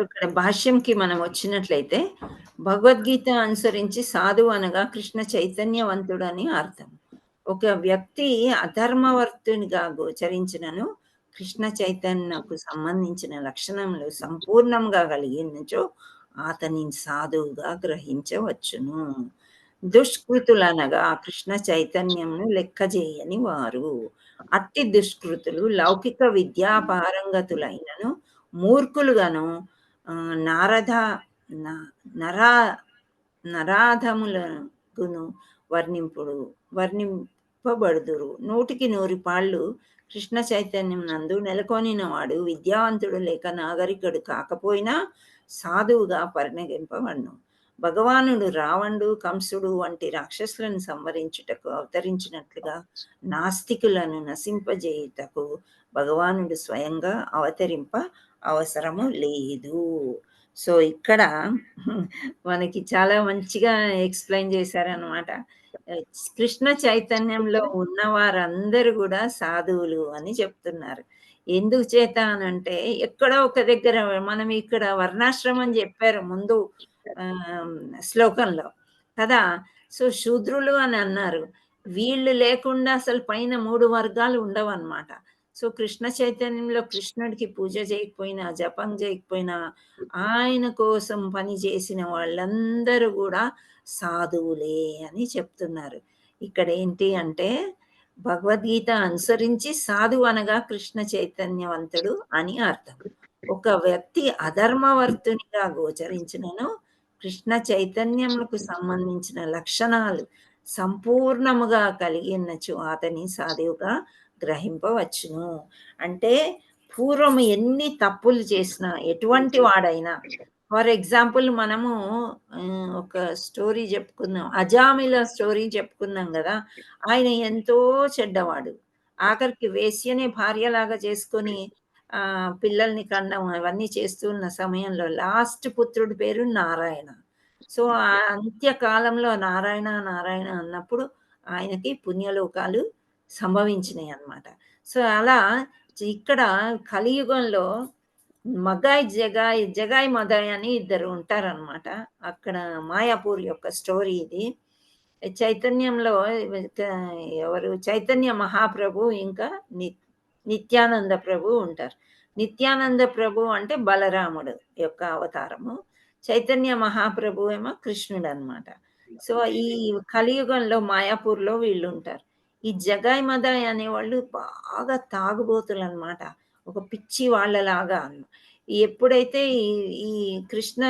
ఇక్కడ భాష్యంకి మనం వచ్చినట్లయితే భగవద్గీత అనుసరించి సాధువు అనగా కృష్ణ చైతన్యవంతుడు అని అర్థం. ఒక వ్యక్తి అధర్మవర్తునిగా గోచరించినను కృష్ణ చైతన్యకు సంబంధించిన లక్షణములు సంపూర్ణంగా కలిగినచో అతనిని సాధువుగా గ్రహించవచ్చును. దుష్కృతులనగా కృష్ణ చైతన్యంను లెక్క చేయని వారు. అట్టి దుష్కృతులు లౌకిక విద్యా పారంగతులైనను మూర్ఖులుగాను నరాధములను వర్ణింపబడుదురు. 100కి 100 కృష్ణ చైతన్యం నందు నెలకొనిన వాడు విద్యావంతుడు లేక నాగరికుడు కాకపోయినా సాధువుగా పరిగణింపబడును. భగవానుడు రావణుడు, కంసుడు వంటి రాక్షసులను సంవరించుటకు అవతరించినట్లుగా నాస్తికులను నశింపజేయుటకు భగవానుడు స్వయంగా అవతరింప అవసరము లేదు. సో ఇక్కడ మనకి చాలా మంచిగా ఎక్స్ప్లెయిన్ చేశారనమాట. కృష్ణ చైతన్యంలో ఉన్న వారందరూ కూడా సాధువులు అని చెప్తున్నారు. ఎందుకు చేత అనంటే ఎక్కడో ఒక దగ్గర మనం ఇక్కడ వర్ణాశ్రమం చెప్పారు ముందు శ్లోకంలో కదా. సో శూద్రులు అని అన్నారు, వీళ్ళు లేకుండా అసలు పైన 3 వర్గాలు ఉండవు అన్నమాట. సో కృష్ణ చైతన్యంలో కృష్ణుడికి పూజ చేయకపోయినా, జపం చేయకపోయినా, ఆయన కోసం పని చేసిన వాళ్ళందరూ కూడా సాధువులే అని చెప్తున్నారు. ఇక్కడ ఏంటి అంటే భగవద్గీత అనుసరించి సాధువు అనగా కృష్ణ చైతన్యవంతుడు అని అర్థం. ఒక వ్యక్తి అధర్మవర్తునిగా గోచరించినను కృష్ణ చైతన్యములకు సంబంధించిన లక్షణాలు సంపూర్ణముగా కలిగి ఉన్నచు అతని సాధువుగా గ్రహింపవచ్చును. అంటే పూర్వం ఎన్ని తప్పులు చేసినా ఎటువంటి వాడైనా, ఫర్ ఎగ్జాంపుల్ మనము ఒక స్టోరీ చెప్పుకుందాం, అజామిల స్టోరీ చెప్పుకున్నాం కదా. ఆయన ఎంతో చెడ్డవాడు, ఆఖరికి వేశ్యనే భార్యలాగా చేసుకొని పిల్లల్ని కనడం అవన్నీ చేస్తూ ఉన్న సమయంలో లాస్ట్ పుత్రుడి పేరు నారాయణ. సో ఆ అంత్యకాలంలో నారాయణ నారాయణ అన్నప్పుడు ఆయనకి పుణ్యలోకాలు సంభవించినాయి అన్నమాట. సో అలా ఇక్కడ కలియుగంలో మగాయ్ జగాయ్ జగాయ్ మదాయ్ అని ఇద్దరు ఉంటారనమాట. అక్కడ మాయాపూర్ యొక్క స్టోరీ ఇది. చైతన్యంలో ఎవరు చైతన్య మహాప్రభు ఇంకా నిత్యానంద ప్రభు ఉంటారు. నిత్యానంద ప్రభు అంటే బలరాముడు యొక్క అవతారము, చైతన్య మహాప్రభు ఏమో కృష్ణుడు అనమాట. సో ఈ కలియుగంలో మాయాపూర్లో వీళ్ళు ఉంటారు. ఈ జగాయ్ మదాయ్ అనేవాళ్ళు బాగా తాగుబోతులు అనమాట, ఒక పిచ్చి వాళ్ళలాగా. ఎప్పుడైతే ఈ ఈ కృష్ణ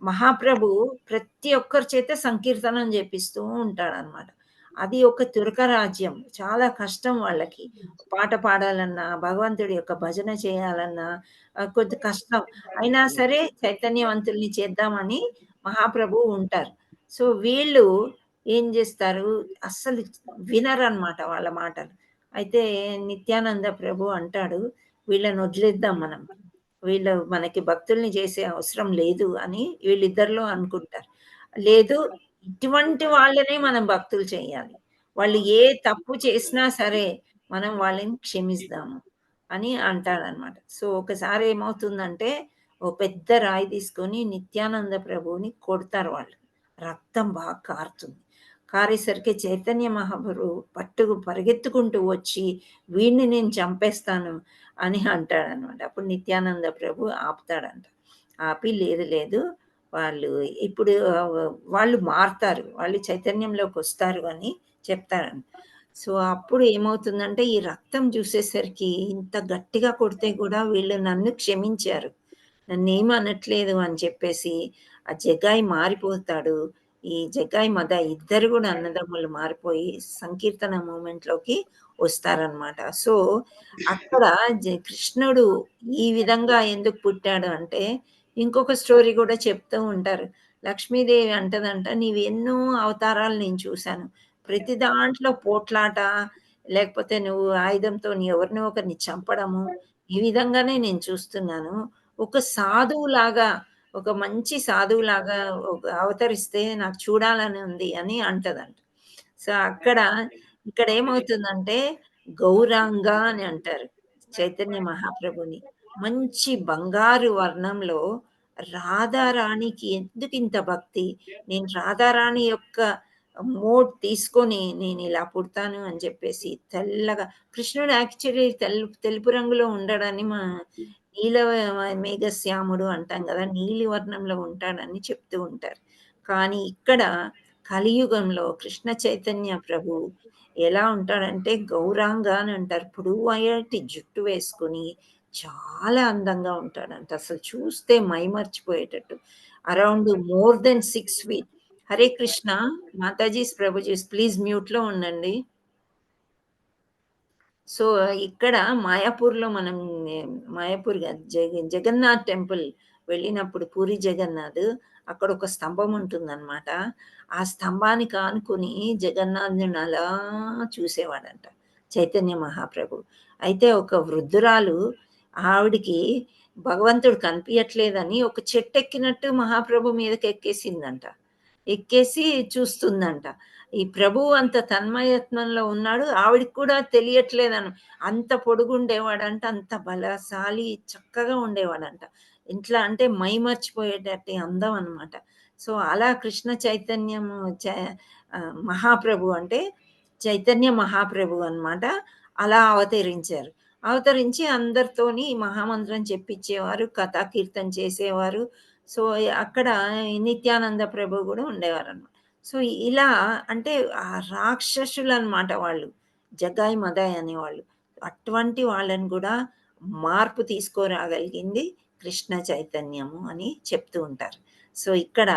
మహాప్రభు ప్రతి ఒక్కరి చేత సంకీర్తనం చేపిస్తూ ఉంటాడనమాట. అది ఒక తురక రాజ్యం, చాలా కష్టం వాళ్ళకి. పాట పాడాలన్నా, భగవంతుడి యొక్క భజన చేయాలన్నా కొద్ది కష్టం. అయినా సరే చైతన్యవంతుల్ని చేద్దామని మహాప్రభు ఉంటారు. సో వీళ్ళు ఏం చేస్తారు, అస్సలు వినరనమాట వాళ్ళ మాటలు. అయితే నిత్యానంద ప్రభు అంటాడు, వీళ్ళని వదిలేద్దాం మనం, వీళ్ళు మనకి భక్తుల్ని చేసే అవసరం లేదు అని వీళ్ళిద్దరిలో అనుకుంటారు. లేదు, ఇటువంటి వాళ్ళనే మనం భక్తులు చేయాలి, వాళ్ళు ఏ తప్పు చేసినా సరే మనం వాళ్ళని క్షమిస్తాము అని అంటారనమాట. సో ఒకసారి ఏమవుతుందంటే, ఓ పెద్ద రాయి తీసుకొని నిత్యానంద ప్రభువుని కొడతారు వాళ్ళు, రక్తం బాగా కారుతుంది. కారేసరికి చైతన్య మహాప్రభు పరిగెత్తుకుంటూ వచ్చి వీడిని నేను చంపేస్తాను అని అంటాడనమాట. అప్పుడు నిత్యానంద ప్రభు ఆపుతాడంట. ఆపి లేదు లేదు, వాళ్ళు ఇప్పుడు వాళ్ళు మారుతారు, వాళ్ళు చైతన్యంలోకి వస్తారు అని చెప్తారంట. సో అప్పుడు ఏమవుతుందంటే, ఈ రక్తం చూసేసరికి ఇంత గట్టిగా కొడితే కూడా వీళ్ళు నన్ను క్షమించారు, నన్నేమి అనట్లేదు అని చెప్పేసి ఆ జగాయి మారిపోతాడు. ఈ జగాయి మద ఇద్దరు కూడా అన్నదమ్ములు మారిపోయి సంకీర్తన మూమెంట్లోకి వస్తారనమాట. సో అక్కడ కృష్ణుడు ఈ విధంగా ఎందుకు పుట్టాడు అంటే, ఇంకొక స్టోరీ కూడా చెప్తూ ఉంటారు. లక్ష్మీదేవి అంటదంట, నీవు ఎన్నో అవతారాలు నేను చూశాను, ప్రతి దాంట్లో పోట్లాట, లేకపోతే నువ్వు ఆయుధంతో ఎవరినో ఒకరిని చంపడము, ఈ విధంగానే నేను చూస్తున్నాను. ఒక సాధువులాగా, ఒక మంచి సాధువులాగా అవతరిస్తే నాకు చూడాలని ఉంది అని అంటదంట. సో ఇక్కడ ఏమవుతుందంటే, గౌరాంగ అని అంటారు చైతన్య మహాప్రభుని. మంచి బంగారు వర్ణంలో రాధారాణికి ఎందుకు ఇంత భక్తి, నేను రాధారాణి యొక్క మోడ్ తీసుకొని నేను ఇలా పుడతాను అని చెప్పేసి తెల్లగా, కృష్ణుడు యాక్చువల్లీ తెలుపు రంగులో ఉండడని నీల మేఘశ్యాముడు అంటాం కదా, నీలి వర్ణంలో ఉంటాడని చెప్తూ ఉంటారు. కానీ ఇక్కడ కలియుగంలో కృష్ణ చైతన్య ప్రభు ఎలా ఉంటాడంటే గౌరాంగ అని అంటారు, పొడవాటి జుట్టు వేసుకుని చాలా అందంగా ఉంటాడంట, అసలు చూస్తే మైమర్చిపోయేటట్టు. Around more than 6 feet. Hare Krishna మాతాజీస్ ప్రభుజీస్, ప్లీజ్ మ్యూట్లో ఉండండి. సో ఇక్కడ మాయాపూర్లో మనం మాయాపూర్ జగన్నాథ్ టెంపుల్ వెళ్ళినప్పుడు, పూరి జగన్నాథ్, అక్కడ ఒక స్తంభం ఉంటుందన్నమాట. ఆ స్తంభానికి ఆనుకుని జగన్నాథుని అలా చూసేవాడంట చైతన్య మహాప్రభు. అయితే ఒక వృద్ధురాలు, ఆవిడికి భగవంతుడు కనిపించట్లేదని ఒక చెట్టు ఎక్కినట్టు మహాప్రభు మీదకి ఎక్కేసిందంట. ఎక్కేసి చూస్తుందంట. ఈ ప్రభు అంత తన్మయత్నంలో ఉన్నాడు, ఆవిడికి కూడా తెలియట్లేదను. అంత పొడుగుండేవాడంట, అంత బలశాలి చక్కగా ఉండేవాడంట. ఇంట్లా అంటే మైమర్చిపోయేటట్టు అందం అనమాట. సో అలా కృష్ణ చైతన్యము మహాప్రభు అంటే చైతన్య మహాప్రభు అన్నమాట. అలా అవతరించారు. అవతరించి అందరితోని మహామంత్రం చెప్పించేవారు, కథా కీర్తన చేసేవారు. సో అక్కడ నిత్యానంద ప్రభు కూడా ఉండేవారు అనమాట. సో ఇలా అంటే ఆ రాక్షసులు అనమాట వాళ్ళు, జగాయ్ మదాయ్ అనేవాళ్ళు. అటువంటి వాళ్ళని కూడా మార్పు తీసుకురాగలిగింది కృష్ణ చైతన్యము అని చెప్తూ ఉంటారు. సో ఇక్కడ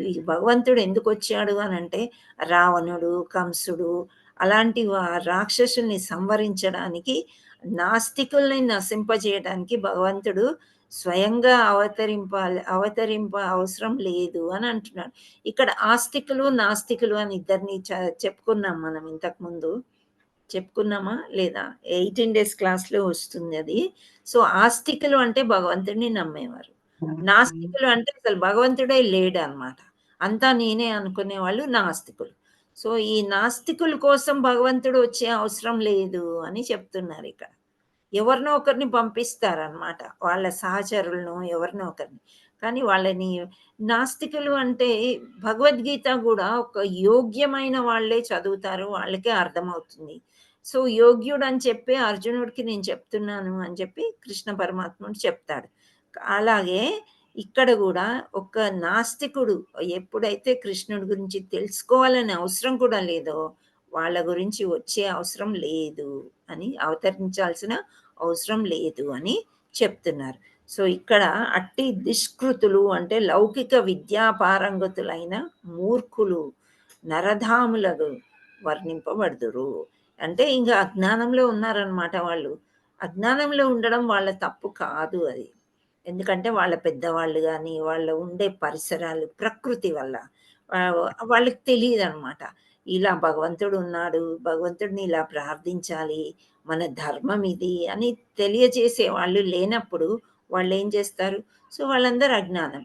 ఈ భగవంతుడు ఎందుకు వచ్చాడు అని అంటే రావణుడు, కంసుడు అలాంటి రాక్షసుల్ని సంవరించడానికి, నాస్తికుల్ని నశింపజేయడానికి భగవంతుడు స్వయంగా అవతరింప అవసరం లేదు అని అంటున్నాడు. ఇక్కడ ఆస్తికులు నాస్తికులు అని ఇద్దరిని చెప్పుకున్నాం మనం ఇంతకుముందు. చెప్పుకున్నామా లేదా? 18 డేస్ క్లాస్‌లో వస్తుంది అది. సో, ఆస్తికులు అంటే భగవంతుడిని నమ్మేవారు. నాస్తికులు అంటే అసలు భగవంతుడే లేడనమాట. అంతా నేనే అనుకునేవాళ్ళు నాస్తికులు. సో, ఈ నాస్తికుల కోసం భగవంతుడు వచ్చే అవసరం లేదు అని చెప్తున్నారిక్కడ. ఎవరినో ఒకరిని పంపిస్తారనమాట. వాళ్ళ సహచరులను ఎవరినో ఒకరిని. కానీ వాళ్ళని నాస్తికులు అంటే భగవద్గీత గూడా ఒక యోగ్యమైన వాళ్ళే చదువుతారు. వాళ్ళకే అర్థమవుతుంది. సో, యోగ్యుడని చెప్పి అర్జునుడికి నేను చెప్తున్నాను అని చెప్పి కృష్ణ పరమాత్ముడు చెప్తాడు. అలాగే ఇక్కడ గూడా ఒక నాస్తికుడు ఎప్పుడైతే కృష్ణుడి గురించి తెలుసుకోవాలనే అవసరం కూడా లేదో, వాళ్ళ గురించి వచ్చే అవసరం లేదు అని, అవతరించాల్సిన అవసరం లేదు అని చెప్తున్నారు. సో, ఇక్కడ అట్టి దుష్కృతులు అంటే లౌకిక విద్యా పారంగతులైన మూర్ఖులు, నరధాములకు వర్ణింపబడుదురు. అంటే ఇంక అజ్ఞానంలో ఉన్నారనమాట వాళ్ళు. అజ్ఞానంలో ఉండడం వాళ్ళ తప్పు కాదు అది. ఎందుకంటే వాళ్ళ పెద్దవాళ్ళు గాని, వాళ్ళ ఉండే పరిసరాలు, ప్రకృతి వల్ల వాళ్ళకి తెలీదనమాట. ఇలా భగవంతుడు ఉన్నాడు, భగవంతుడిని ఇలా ప్రార్థించాలి, మన ధర్మం ఇది అని తెలియజేసే వాళ్ళు లేనప్పుడు వాళ్ళేం చేస్తారు? సో, వాళ్ళందరూ అజ్ఞానం.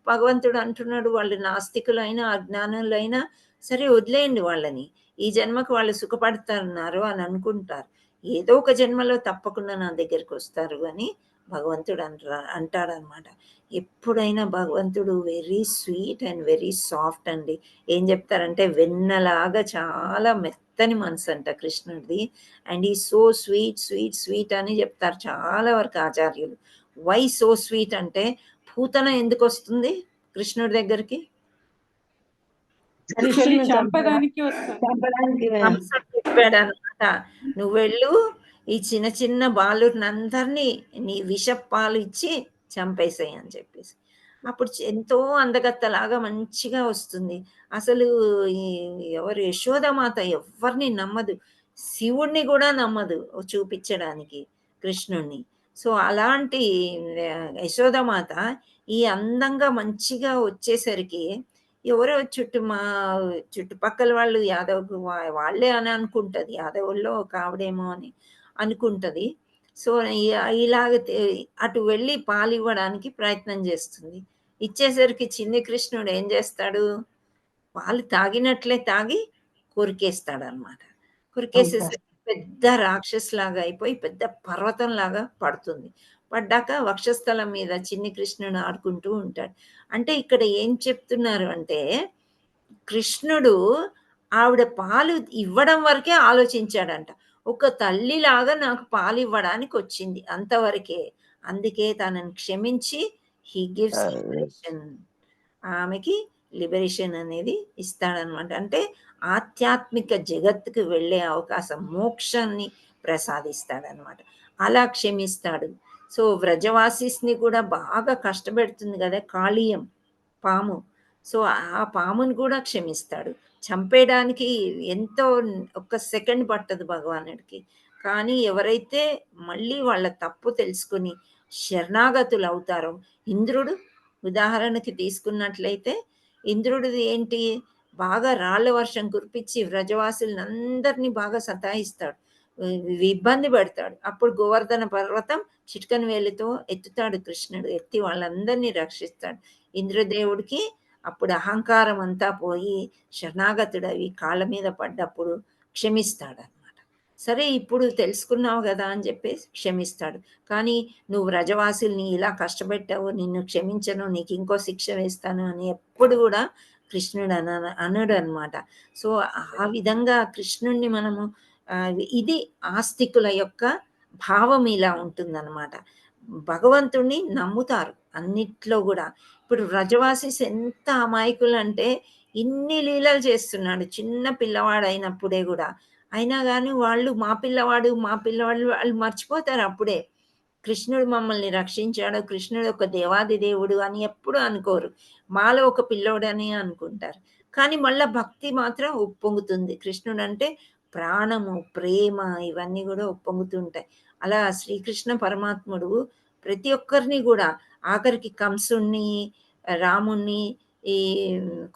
భగవంతుడు అంటున్నాడు వాళ్ళు నాస్తికులైనా, అజ్ఞానులైనా సరే వదిలేయండి వాళ్ళని. ఈ జన్మకు వాళ్ళు సుఖపడుతున్నారు అని అనుకుంటారు. ఏదో ఒక జన్మలో తప్పకుండా నా దగ్గరికొస్తారు అని భగవంతుడు అంటాడనమాట. ఎప్పుడైనా భగవంతుడు very sweet and very soft అండి. ఏం చెప్తారంటే వెన్నలాగా చాలా మెత్తని మనసంట కృష్ణుడిది. అండ్ ఈ సో స్వీట్, స్వీట్, స్వీట్ అని చెప్తారు చాలా వరకు ఆచార్యులు. వై సో స్వీట్ అంటే పూతన ఎందుకొస్తుంది కృష్ణుడి దగ్గరికి? కృష్ణుడిని చంపడానికి వస్తాడు. కంసుడు చెప్పాడనమాట, నువ్వెళ్ళు ఈ చిన్న చిన్న బాలుర్నందరినీ నీ విషపాలు ఇచ్చి చంపేసేయి అని చెప్పేసి. అప్పుడు ఎంతో అందగత్తలాగా మంచిగా వస్తుంది. అసలు ఈ ఎవరు యశోదమాత ఎవ్వరిని నమ్మదు. శివుడిని కూడా నమ్మదు చూపించడానికి కృష్ణుడిని. సో, అలాంటి యశోదమాత ఈ అందంగా మంచిగా వచ్చేసరికి ఎవరో చుట్టుపక్కల వాళ్ళు యాదవ్ వాళ్ళే అని అనుకుంటది. యాదవుల్లో ఒక ఆవిడేమో అని అనుకుంటది. సో, ఇలాగ అటు వెళ్ళి పాలివ్వడానికి ప్రయత్నం చేస్తుంది. ఇచ్చేసరికి చిన్ని కృష్ణుడు ఏం చేస్తాడు? పాలు తాగినట్లే తాగి కొరికేస్తాడనమాట. కొరికేసేసరికి పెద్ద రాక్షసులాగా అయిపోయి పెద్ద పర్వతంలాగా పడుతుంది. పడ్డాక వక్షస్థలం మీద చిన్ని కృష్ణుడు ఆడుకుంటూ ఉంటాడు. అంటే ఇక్కడ ఏం చెప్తున్నారు అంటే, కృష్ణుడు ఆవిడ పాలు ఇవ్వడం వరకే ఆలోచించాడంట. ఒక తల్లిలాగా నాకు పాలు ఇవ్వడానికి వచ్చింది అంతవరకే. అందుకే తనని క్షమించి హి గివ్స్ లిబరేషన్. ఆమెకి లిబరేషన్ అనేది ఇస్తాడనమాట. అంటే ఆధ్యాత్మిక జగత్తుకు వెళ్ళే అవకాశం, మోక్షాన్ని ప్రసాదిస్తాడనమాట. అలా క్షమిస్తాడు. సో, వ్రజవాసిస్‌ని కూడా బాగా కష్టపెడుతుంది కదా కాళీయం పాము. సో, ఆ పాముని కూడా క్షమిస్తాడు. చంపేయడానికి ఎంతో ఒక్క సెకండ్ పట్టదు భగవానుడికి. కానీ ఎవరైతే మళ్ళీ వాళ్ళ తప్పు తెలుసుకొని శరణాగతులవుతారో, ఇంద్రుడు ఉదాహరణకి తీసుకున్నట్లయితే ఇంద్రుడిది ఏంటి? బాగా రాళ్ళ వర్షం కురిపించి వ్రజవాసులందరినీ బాగా సతాయిస్తాడు. ఇబ్బంది పెడతాడు. అప్పుడు గోవర్ధన పర్వతం చిటికెన వేలితో ఎత్తుతాడు కృష్ణుడు. ఎత్తి వాళ్ళందరినీ రక్షిస్తాడు. ఇంద్రదేవుడికి అప్పుడు అహంకారం అంతా పోయి శరణాగతుడవి కాళ్ళ మీద పడ్డప్పుడు క్షమిస్తాడనమాట. సరే ఇప్పుడు తెలుసుకున్నావు కదా అని చెప్పేసి క్షమిస్తాడు. కానీ నువ్వు వ్రజవాసుల్ని ఇలా కష్టపెట్టావు, నిన్ను క్షమించను, నీకు ఇంకో శిక్ష వేస్తాను అని ఎప్పుడు కూడా కృష్ణుడు అనడనమాట. సో, ఆ విధంగా కృష్ణుడిని మనము ఇది ఆస్తికుల యొక్క భావం ఇలా ఉంటుందన్నమాట. భగవంతుడిని నమ్ముతారు అన్నిట్లో కూడా. ఇప్పుడు వ్రజవాసిస్ ఎంత అమాయకులంటే ఇన్ని లీలలు చేస్తున్నాడు చిన్న పిల్లవాడైనప్పుడే కూడా. అయినా కానీ వాళ్ళు మా పిల్లవాడు వాళ్ళు మర్చిపోతారు అప్పుడే. కృష్ణుడు మమ్మల్ని రక్షించాడు, కృష్ణుడు ఒక దేవాది దేవుడు అని ఎప్పుడు అనుకోరు. మాలో ఒక పిల్లోడని అనుకుంటారు. కానీ మళ్ళా భక్తి మాత్రం ఉప్పొంగుతుంది. కృష్ణుడంటే ప్రాణము, ప్రేమ ఇవన్నీ గూడా ఉప్పొంగుతుంటాయి. అలా శ్రీకృష్ణ పరమాత్ముడు ప్రతి ఒక్కరిని గూడా ఆఖరికి కంసుడిని, రాముడిని ఈ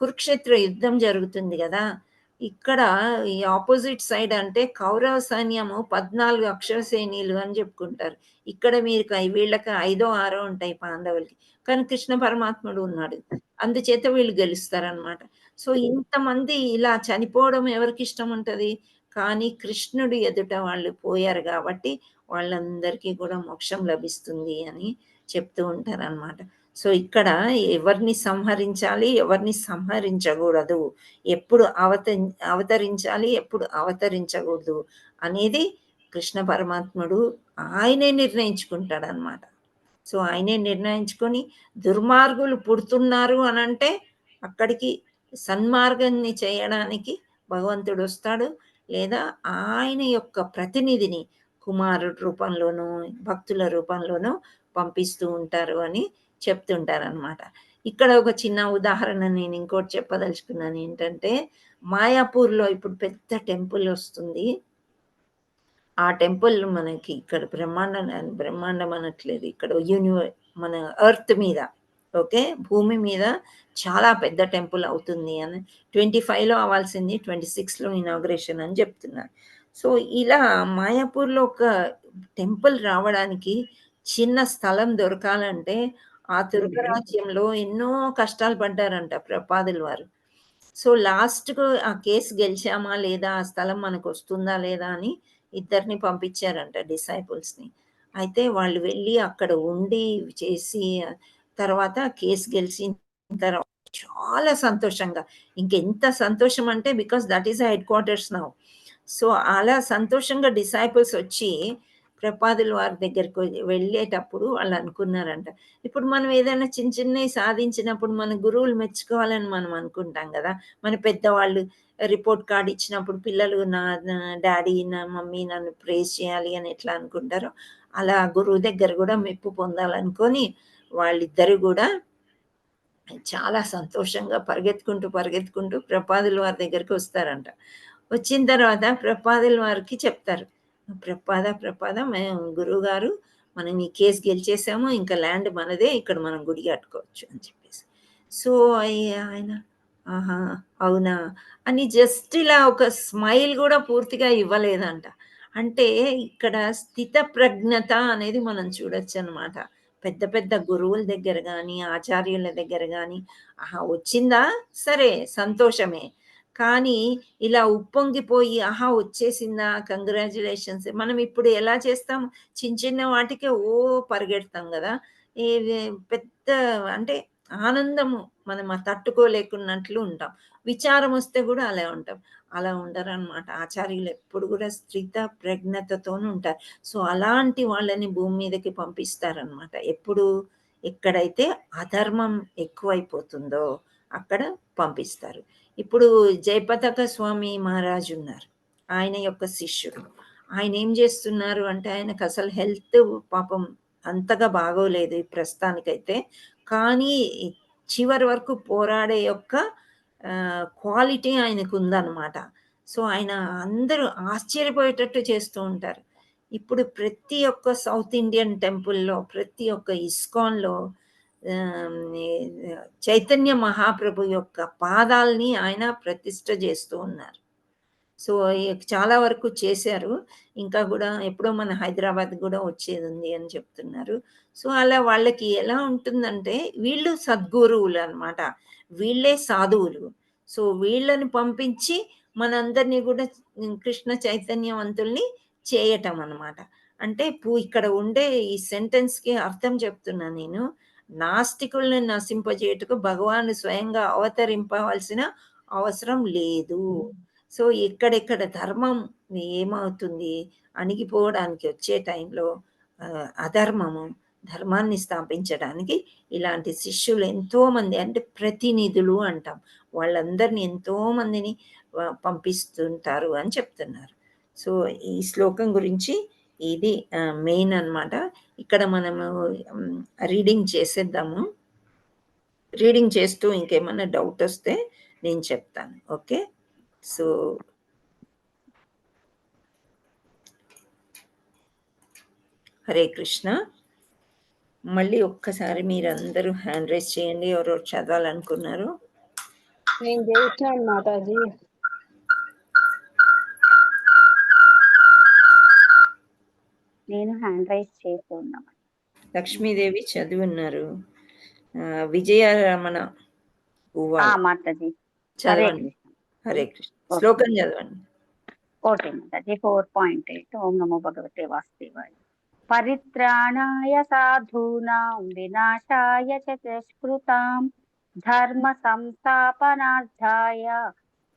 కురుక్షేత్ర యుద్ధం జరుగుతుంది గదా! ఇక్కడ ఈ అపోజిట్ సైడ్ అంటే కౌరవ సైన్యము 14 అక్షరసేనీలు అని చెప్పుకుంటారు. ఇక్కడ మీరు వీళ్ళకి 5, 6 ఉంటాయి పాండవులకి. కానీ కృష్ణ పరమాత్ముడు ఉన్నాడు. అందుచేత వీళ్ళు గెలుస్తారనమాట. సో ఇంతమంది ఇలా చనిపోవడం ఎవరికిష్టం ఉంటది? కానీ కృష్ణుడి ఎదుట వాళ్ళు పోయారు గాబట్టి వాళ్ళందరికీ కూడా మోక్షం లభిస్తుంది అని చెప్తూ ఉంటారనమాట. సో ఇక్కడ ఎవరిని సంహరించాలి, ఎవరిని సంహరించకూడదు, ఎప్పుడు అవతరించాలి, ఎప్పుడు అవతరించకూడదు అనేది కృష్ణ పరమాత్ముడు ఆయనే నిర్ణయించుకుంటాడనమాట. సో ఆయనే నిర్ణయించుకొని దుర్మార్గులు పుడుతున్నారు అనంటే అక్కడికి సన్మార్గాన్ని చేయడానికి భగవంతుడు వస్తాడు. లేదా ఆయన యొక్క ప్రతినిధిని కుమారుడు రూపంలోనూ, భక్తుల రూపంలోనూ పంపిస్తూ ఉంటారు అని చెప్తుంటారనమాట. ఇక్కడ ఒక చిన్న ఉదాహరణ నేను ఇంకోటి చెప్పదలుచుకున్నాను ఏంటంటే, మాయాపూర్‌లో ఇప్పుడు పెద్ద టెంపుల్ వస్తుంది. ఆ టెంపుల్ మనకి ఇక్కడ బ్రహ్మాండం అనట్లేదు. ఇక్కడ మన ఎర్త్ మీద, ఓకే, భూమి మీద చాలా పెద్ద టెంపుల్ అవుతుంది అని 25లో అవ్వాల్సింది 26లో ఇనాగ్రేషన్ అని చెప్తున్నారు. సో ఇలా మాయాపూర్‌లో ఒక టెంపుల్ రావడానికి చిన్న స్థలం దొరకాలంటే ఆ తుర్క రాజ్యంలో ఎన్నో కష్టాలు పడ్డారంట ప్రభుపాదుల వారు. సో లాస్ట్‌కు ఆ కేస్ గెలిచామా లేదా, ఆ స్థలం మనకొస్తుందా లేదా అని ఇద్దరిని పంపించారంట డిసైపుల్స్‌ని. అయితే వాళ్ళు వెళ్ళి అక్కడ ఉండి చేసి తర్వాత కేస్ గెలిచిన తర్వాత చాలా సంతోషంగా, ఇంకెంత సంతోషం అంటే because that is head quarters now. So అలా సంతోషంగా డిసైపుల్స్ వచ్చి ప్రభుపాదుల వారి దగ్గరికి వెళ్ళేటప్పుడు వాళ్ళు అనుకున్నారంట, ఇప్పుడు మనం ఏదైనా చిన్న చిన్నవి సాధించినప్పుడు మన గురువులు మెచ్చుకోవాలని మనం అనుకుంటాం కదా. మన పెద్దవాళ్ళు రిపోర్ట్ కార్డ్ ఇచ్చినప్పుడు పిల్లలు నా డాడీ, నా మమ్మీ నన్ను ప్రేజ్ చేయాలి అని ఎట్లా అనుకుంటారో అలా గురువు దగ్గర కూడా మెప్పు పొందాలనుకొని వాళ్ళిద్దరు కూడా చాలా సంతోషంగా పరిగెత్తుకుంటూ ప్రభుపాదుల వారి దగ్గరికి వస్తారంట. వచ్చిన తర్వాత ప్రభుపాదుల వారికి చెప్తారు, ప్రభుపాద మేము గురువుగారు మనం ఈ కేసు గెలిచేసాము, ఇంకా ల్యాండ్ మనదే, ఇక్కడ మనం గుడి కట్టుకోవచ్చు అని చెప్పేసి. సో ఆయన ఆహా అవునా అని జస్ట్ ఇలా ఒక స్మైల్ కూడా పూర్తిగా ఇవ్వలేదంట. అంటే ఇక్కడ స్థిత ప్రజ్ఞత అనేది మనం చూడొచ్చు అనమాట. పెద్ద పెద్ద గురువుల దగ్గర కానీ, ఆచార్యుల దగ్గర కానీ ఆహా వచ్చిందా సరే సంతోషమే, కానీ ఇలా ఉప్పొంగిపోయి ఆహా వచ్చేసిందా కంగ్రాచులేషన్స్ మనం ఇప్పుడు ఎలా చేస్తాం, చిన్న చిన్న వాటికే పరిగెడతాం కదా. ఈ పెద్ద అంటే ఆనందము మనం తట్టుకోలేకున్నట్లు ఉంటాం. విచారం వస్తే కూడా అలా ఉంటాం. అలా ఉండరనమాట ఆచార్యులు. ఎప్పుడు కూడా స్థిత ప్రజ్ఞతతో ఉంటారు. సో అలాంటి వాళ్ళని భూమి మీదకి పంపిస్తారనమాట. ఎప్పుడు ఎక్కడైతే అధర్మం ఎక్కువైపోతుందో అక్కడ పంపిస్తారు. ఇప్పుడు జయపతాక స్వామి మహారాజు ఉన్నారు, ఆయన యొక్క శిష్యుడు. ఆయన ఏం చేస్తున్నారు అంటే ఆయనకు అసలు హెల్త్ పాపం అంతగా బాగోలేదు ఈ ప్రస్తుతానికైతే. కానీ చివరి వరకు పోరాడే యొక్క క్వాలిటీ ఆయనకు ఉందన్నమాట. సో ఆయన అందరూ ఆశ్చర్యపోయేటట్టు చేస్తూ ఉంటారు. ఇప్పుడు ప్రతి ఒక్క సౌత్ ఇండియన్ టెంపుల్లో, ప్రతి ఒక్క ఇస్కాన్‌లో చైతన్య మహాప్రభు యొక్క పాదాలని ఆయన ప్రతిష్ఠ చేస్తూ ఉన్నారు. సో చాలా వరకు చేశారు. ఇంకా కూడా ఎప్పుడో మన హైదరాబాద్ కూడా వచ్చేది ఉంది అని చెప్తున్నారు. సో అలా వాళ్ళకి ఎలా ఉంటుందంటే వీళ్ళు సద్గురువులు అనమాట, వీళ్ళే సాధువులు. సో వీళ్ళని పంపించి మనందరినీ కూడా కృష్ణ చైతన్యవంతుల్ని చేయటం అనమాట. అంటే ఇక్కడ ఉండే ఈ సెంటెన్స్‌కి అర్థం చెప్తున్నా నేను. నాస్తికుల్ని నశింపజేయుటకు భగవానుడు స్వయంగా అవతరింపవలసిన అవసరం లేదు. సో ఎక్కడెక్కడ ధర్మం ఏమవుతుంది అణిగిపోవడానికి వచ్చే టైంలో అధర్మము ధర్మాన్ని స్థాపించడానికి ఇలాంటి శిష్యులు ఎంతోమంది, అంటే ప్రతినిధులు అంటాం, వాళ్ళందరినీ ఎంతోమందిని పంపిస్తుంటారు అని చెప్తున్నారు. సో ఈ శ్లోకం గురించి ఇది మెయిన్ అన్నమాట. ఇక్కడ మనము రీడింగ్ చేసేద్దాము. రీడింగ్ చేస్తూ ఇంకేమన్నా డౌట్ వస్తే నేను చెప్తాను. ఓకే. సో హరే కృష్ణ. మళ్ళీ ఒక్కసారి మీరందరూ హ్యాండ్ రైజ్ చేయండి ఎవరెవరు చదవాలనుకున్నారు. నేను చేయించాను మాతాజీ. నేను హ్యాండ్ రైజ్ చేసి ఉన్నాను. లక్ష్మీదేవి చదివున్నారు. విజయరమణ మాతాజీ చదవండి. హరే కృష్ణ. శ్లోకం చదవండి. ఓకే మాతాజీ. 4.8 ఓం నమో భగవతే వాసుదేవాయ. పరిత్రాణాయ సాధూనాం వినాశాయ చ దుష్కృతాం ధర్మ సంస్థాపనార్థాయ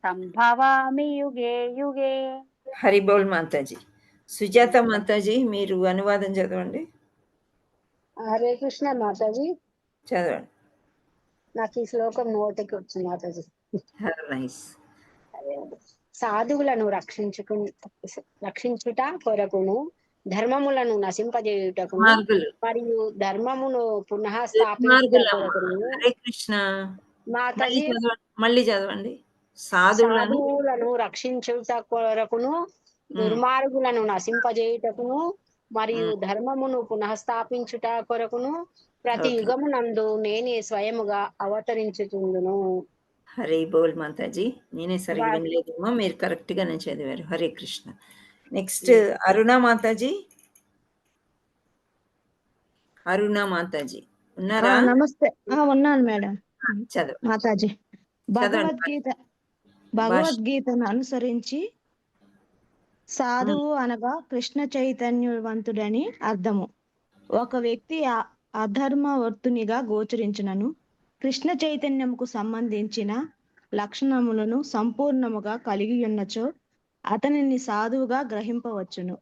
సంభవామి యుగే యుగే. హరి బోల్ మాతాజీ. సుజాత మాతాజీ మీరు అనువాదం చదవండి. హరే కృష్ణ మాతాజీ. చదవండి. నాకు ఈ శ్లోకం నోటికి వచ్చింది మాతాజీ. నైస్. సాధువులను రక్షించుట కొరకును ధర్మములను నశింపజేయుటకు మరియు ధర్మమును పునః స్థాపించుట కొరకును. హరే కృష్ణ మాతాజీ మళ్ళీ చదవండి. సాధువులను రక్షించుట కొరకును దుర్మార్గులను నశింపజేయుటకును మరియు ధర్మమును పునఃస్థాపించుట కొరకును ప్రతి యుగమునందు నేనే స్వయముగా అవతరించుతుందును. హరే బోల్ మాతాజీ. నేనే సరిగ్గా వినలేదేమో, మీరు కరెక్ట్ గానే చదివారు. హరే కృష్ణ. నెక్స్ట్ అరుణ మాతాజీ. అరుణ మాతాజీ ఉన్నారా? నమస్తే. ఉన్నాను మేడం. చదువు మాతాజీ. భగవద్గీతను అనుసరించి సాధువు అనగా కృష్ణ చైతన్యవంతుడని అర్థము. ఒక వ్యక్తి అధర్మవర్తునిగా గోచరించినను కృష్ణ చైతన్యముకు సంబంధించిన లక్షణములను సంపూర్ణముగా కలిగి ఉన్నచో అతనిని సాధువుగా గ్రహింపవచ్చును.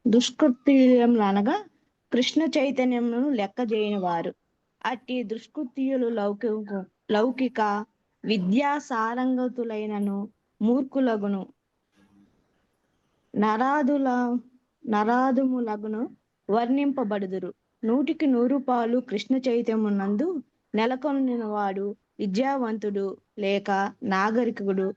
దుష్కృత్యులనగా కృష్ణ చైతన్యమును లెక్క చేయని వారు. అట్టి దుష్కృత్యులు లౌకిక విద్యా సారంగతులైనను మూర్ఖులగును నరాదుములగును వర్ణింపబడుదురు. 100% కృష్ణ చైతన్యమునందు నెలకొనిన వాడు విద్యావంతుడు లేక నాగరికుడు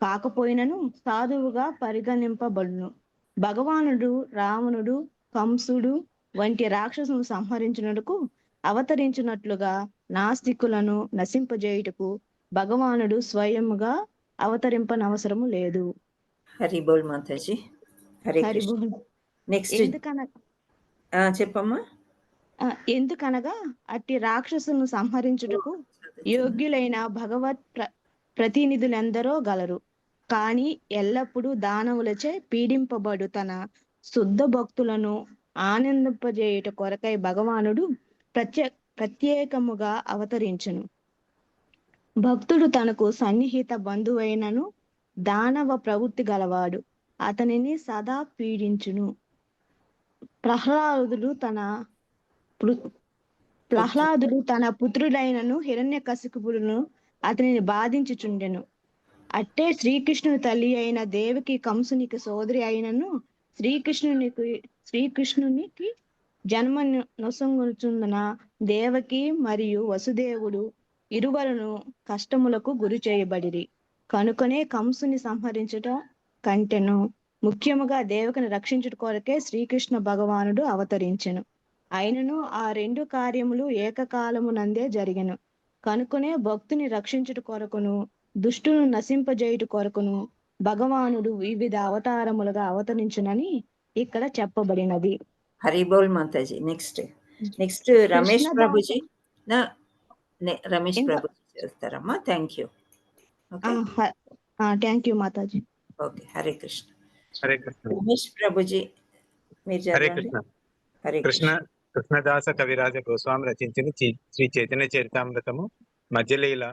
కాకపోయినను సాధువుగా పరిగణింపబడును. భగవానుడు రావణుడు కంసుడు వంటి రాక్షసును సంహరించుటకు అవతరించినట్లుగా నాస్తికులను నశింపజేయుటకు భగవానుడు స్వయముగా అవతరింపనవసరము లేదు. హరి బోల్ మాతాజీ. హరే కృష్ణ. నెక్స్ట్ చెప్పమ్మా. ఎందుకనగా అట్టి రాక్షసులను సంహరించుటకు యోగ్యులైన భగవత్ ప్రతినిధులెందరో గలరు. కానీ ఎల్లప్పుడూ దానవులచే పీడింపబడు తన శుద్ధ భక్తులను ఆనందింపజేయుట కొరకై భగవానుడు ప్రత్యేకముగా అవతరించును. భక్తుడు తనకు సన్నిహిత బంధువైనను దానవ ప్రవృత్తి గలవాడు అతనిని సదా పీడించును. ప్రహ్లాదుడు తన పుత్రుడైనను హిరణ్యకశిపుడును అతనిని బాధించుచుండెను. అట్టే శ్రీకృష్ణుని తల్లి అయిన దేవకి కంసునికి సోదరి అయినను శ్రీకృష్ణునికి జన్మ నొసంగుచుందున దేవకి మరియు వసుదేవుడు ఇరువరును కష్టములకు గురి చేయబడిరి. కనుకనే కంసుని సంహరించుట కంటెను ముఖ్యముగా దేవకిని రక్షించుట కొరకే శ్రీకృష్ణ భగవానుడు అవతరించెను. అయినను ఆ రెండు కార్యములు ఏకకాలమునందే జరిగెను. కనుకనే భక్తుని రక్షించుట కొరకును దుష్టును నశింపజేయుట కొరకును భగవానుడు వివిధ అవతారములుగా అవతరించునని ఇక్కడ చెప్పబడినది. హరి బోల్ మాతాజీ. నెక్స్ట్ రమేష్ ప్రభుజీ. రమేష్ ప్రభుజీ చేస్తారమ్మా. Thank you. Thank you Mataji. Okay. Hare Krishna. Hare Krishna. Ramesh Prabhuji మీరు హరే చదవండి. కృష్ణ. హరే కృష్ణ కృష్ణదాస కవిరాజ గోస్వామి రచించిన శ్రీ చైతన్య చరితామృతము మధ్యలీల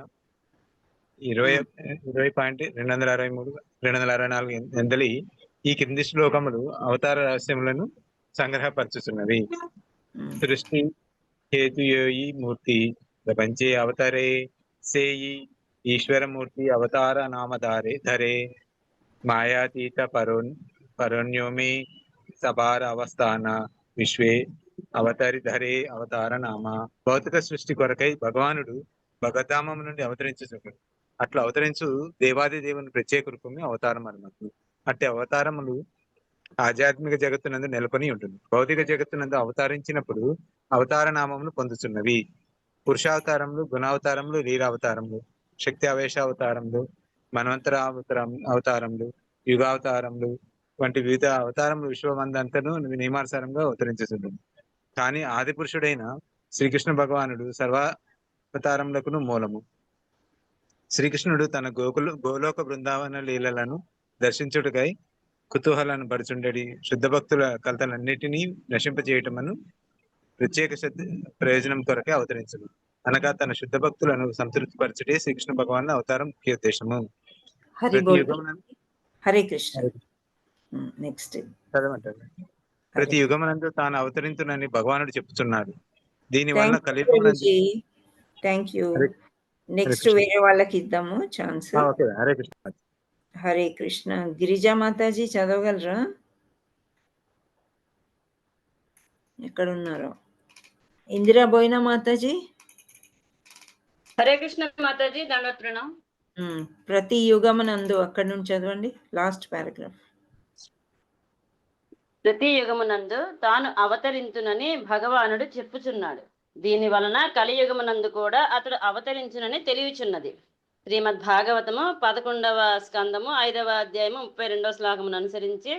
20.263-264 ఎందలి ఈ కింది శ్లోకములు అవతార రహస్యములను సంగ్రహపరచుతున్నవి. సృష్టి హేతుయోయి మూర్తి ప్రపంచే అవతరే సేయి ఈశ్వరమూర్తి అవతార నామధారే ధరే మాయాతీత పరోన్యోమే సభార అవస్థాన విశ్వే అవతరిధరే అవతార నామ. భౌతిక సృష్టి కొరకై భగవానుడు భగవద్ధామం నుండి అవతరించుచున్నాడు. అట్లా అవతరించు దేవాది దేవుని ప్రత్యేక రూపమే అవతారం అన్నమాట. అట్టి అవతారములు ఆధ్యాత్మిక జగత్తునందు నెలకొని ఉంటుంది. భౌతిక జగత్తునందు అవతరించినప్పుడు అవతార నామములు పొందుతున్నవి. పురుషావతారములు, గుణావతారములు, లీలావతారములు, శక్తి ఆవేశావతారములు, మన్వంతర అవతారములు, యుగావతారములు వంటి వివిధ అవతారములు విశ్వమందంతను నియమానుసారంగా అవతరించుతుంది. కానీ ఆది పురుషుడైన శ్రీకృష్ణ భగవానుడు సర్వావతారములకును మూలము. శ్రీకృష్ణుడు తన గోలోక బృందావన లీలలను దర్శించుటకై కుతూహలను పడుచుండడి శుద్ధ భక్తుల కలతలన్నిటినీ నశింపజేయటమను ప్రత్యేక ప్రయోజనం కొరకే అవతరించను. అనగా తన శుద్ధ భక్తులను సంతృప్తి పరచటే శ్రీకృష్ణ భగవాన్ అవతారం ముఖ్య ఉద్దేశము. హరే కృష్ణ. నెక్స్ట్ చదవమంటారు. ప్రతి యుగమునందు తాను అవతరించునని భగవానుడు చెప్పుచున్నాడు. దీని వల్ల కలియుగం. Thank you. నెక్స్ట్ వేరే వాళ్ళకి ఇద్దాము ఛాన్స్. హరే కృష్ణ. హరే కృష్ణ. గిరిజా మాతాజీ చదవగలరా? ఎక్కడున్నారో. ఇందిరా బోయినా మాతాజీ. హరే కృష్ణ మాతాజీ. దండోత్రణం. ప్రతి యుగమునందు అక్కడి నుంచి చదవండి, లాస్ట్ పారాగ్రాఫ్. ప్రతి యుగమునందు తాను అవతరించునని భగవానుడు చెప్పుచున్నాడు. దీని వలన కలియుగమునందు కూడా అతడు అవతరించునని తెలియచున్నది. శ్రీమద్ భాగవతము 11వ స్కందము 5వ అధ్యాయము 32వ శ్లోకమును అనుసరించి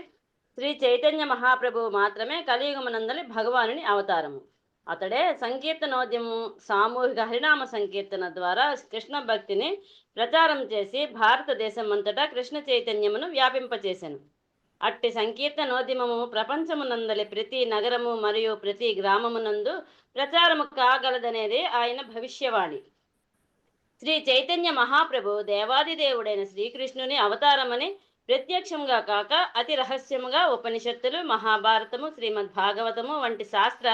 శ్రీ చైతన్య మహాప్రభువు మాత్రమే కలియుగమునందలి భగవానుని అవతారము. అతడే సంకీర్తనోద్యము, సామూహిక హరినామ సంకీర్తన ద్వారా కృష్ణ భక్తిని ప్రచారం చేసి భారతదేశం అంతటా కృష్ణ చైతన్యమును వ్యాపింపచేశాను. అట్టి సంకీర్తనోద్యమము ప్రపంచమునందలి ప్రతి నగరము మరియు ప్రతి గ్రామమునందు ప్రచారము కాగలదనేది ఆయన భవిష్యవాణి. శ్రీ చైతన్య మహాప్రభు దేవాది దేవుడైన శ్రీకృష్ణుని అవతారమని ప్రత్యక్షంగా కాక అతి రహస్యముగా ఉపనిషత్తులు, మహాభారతము, శ్రీమద్ భాగవతము వంటి శాస్త్ర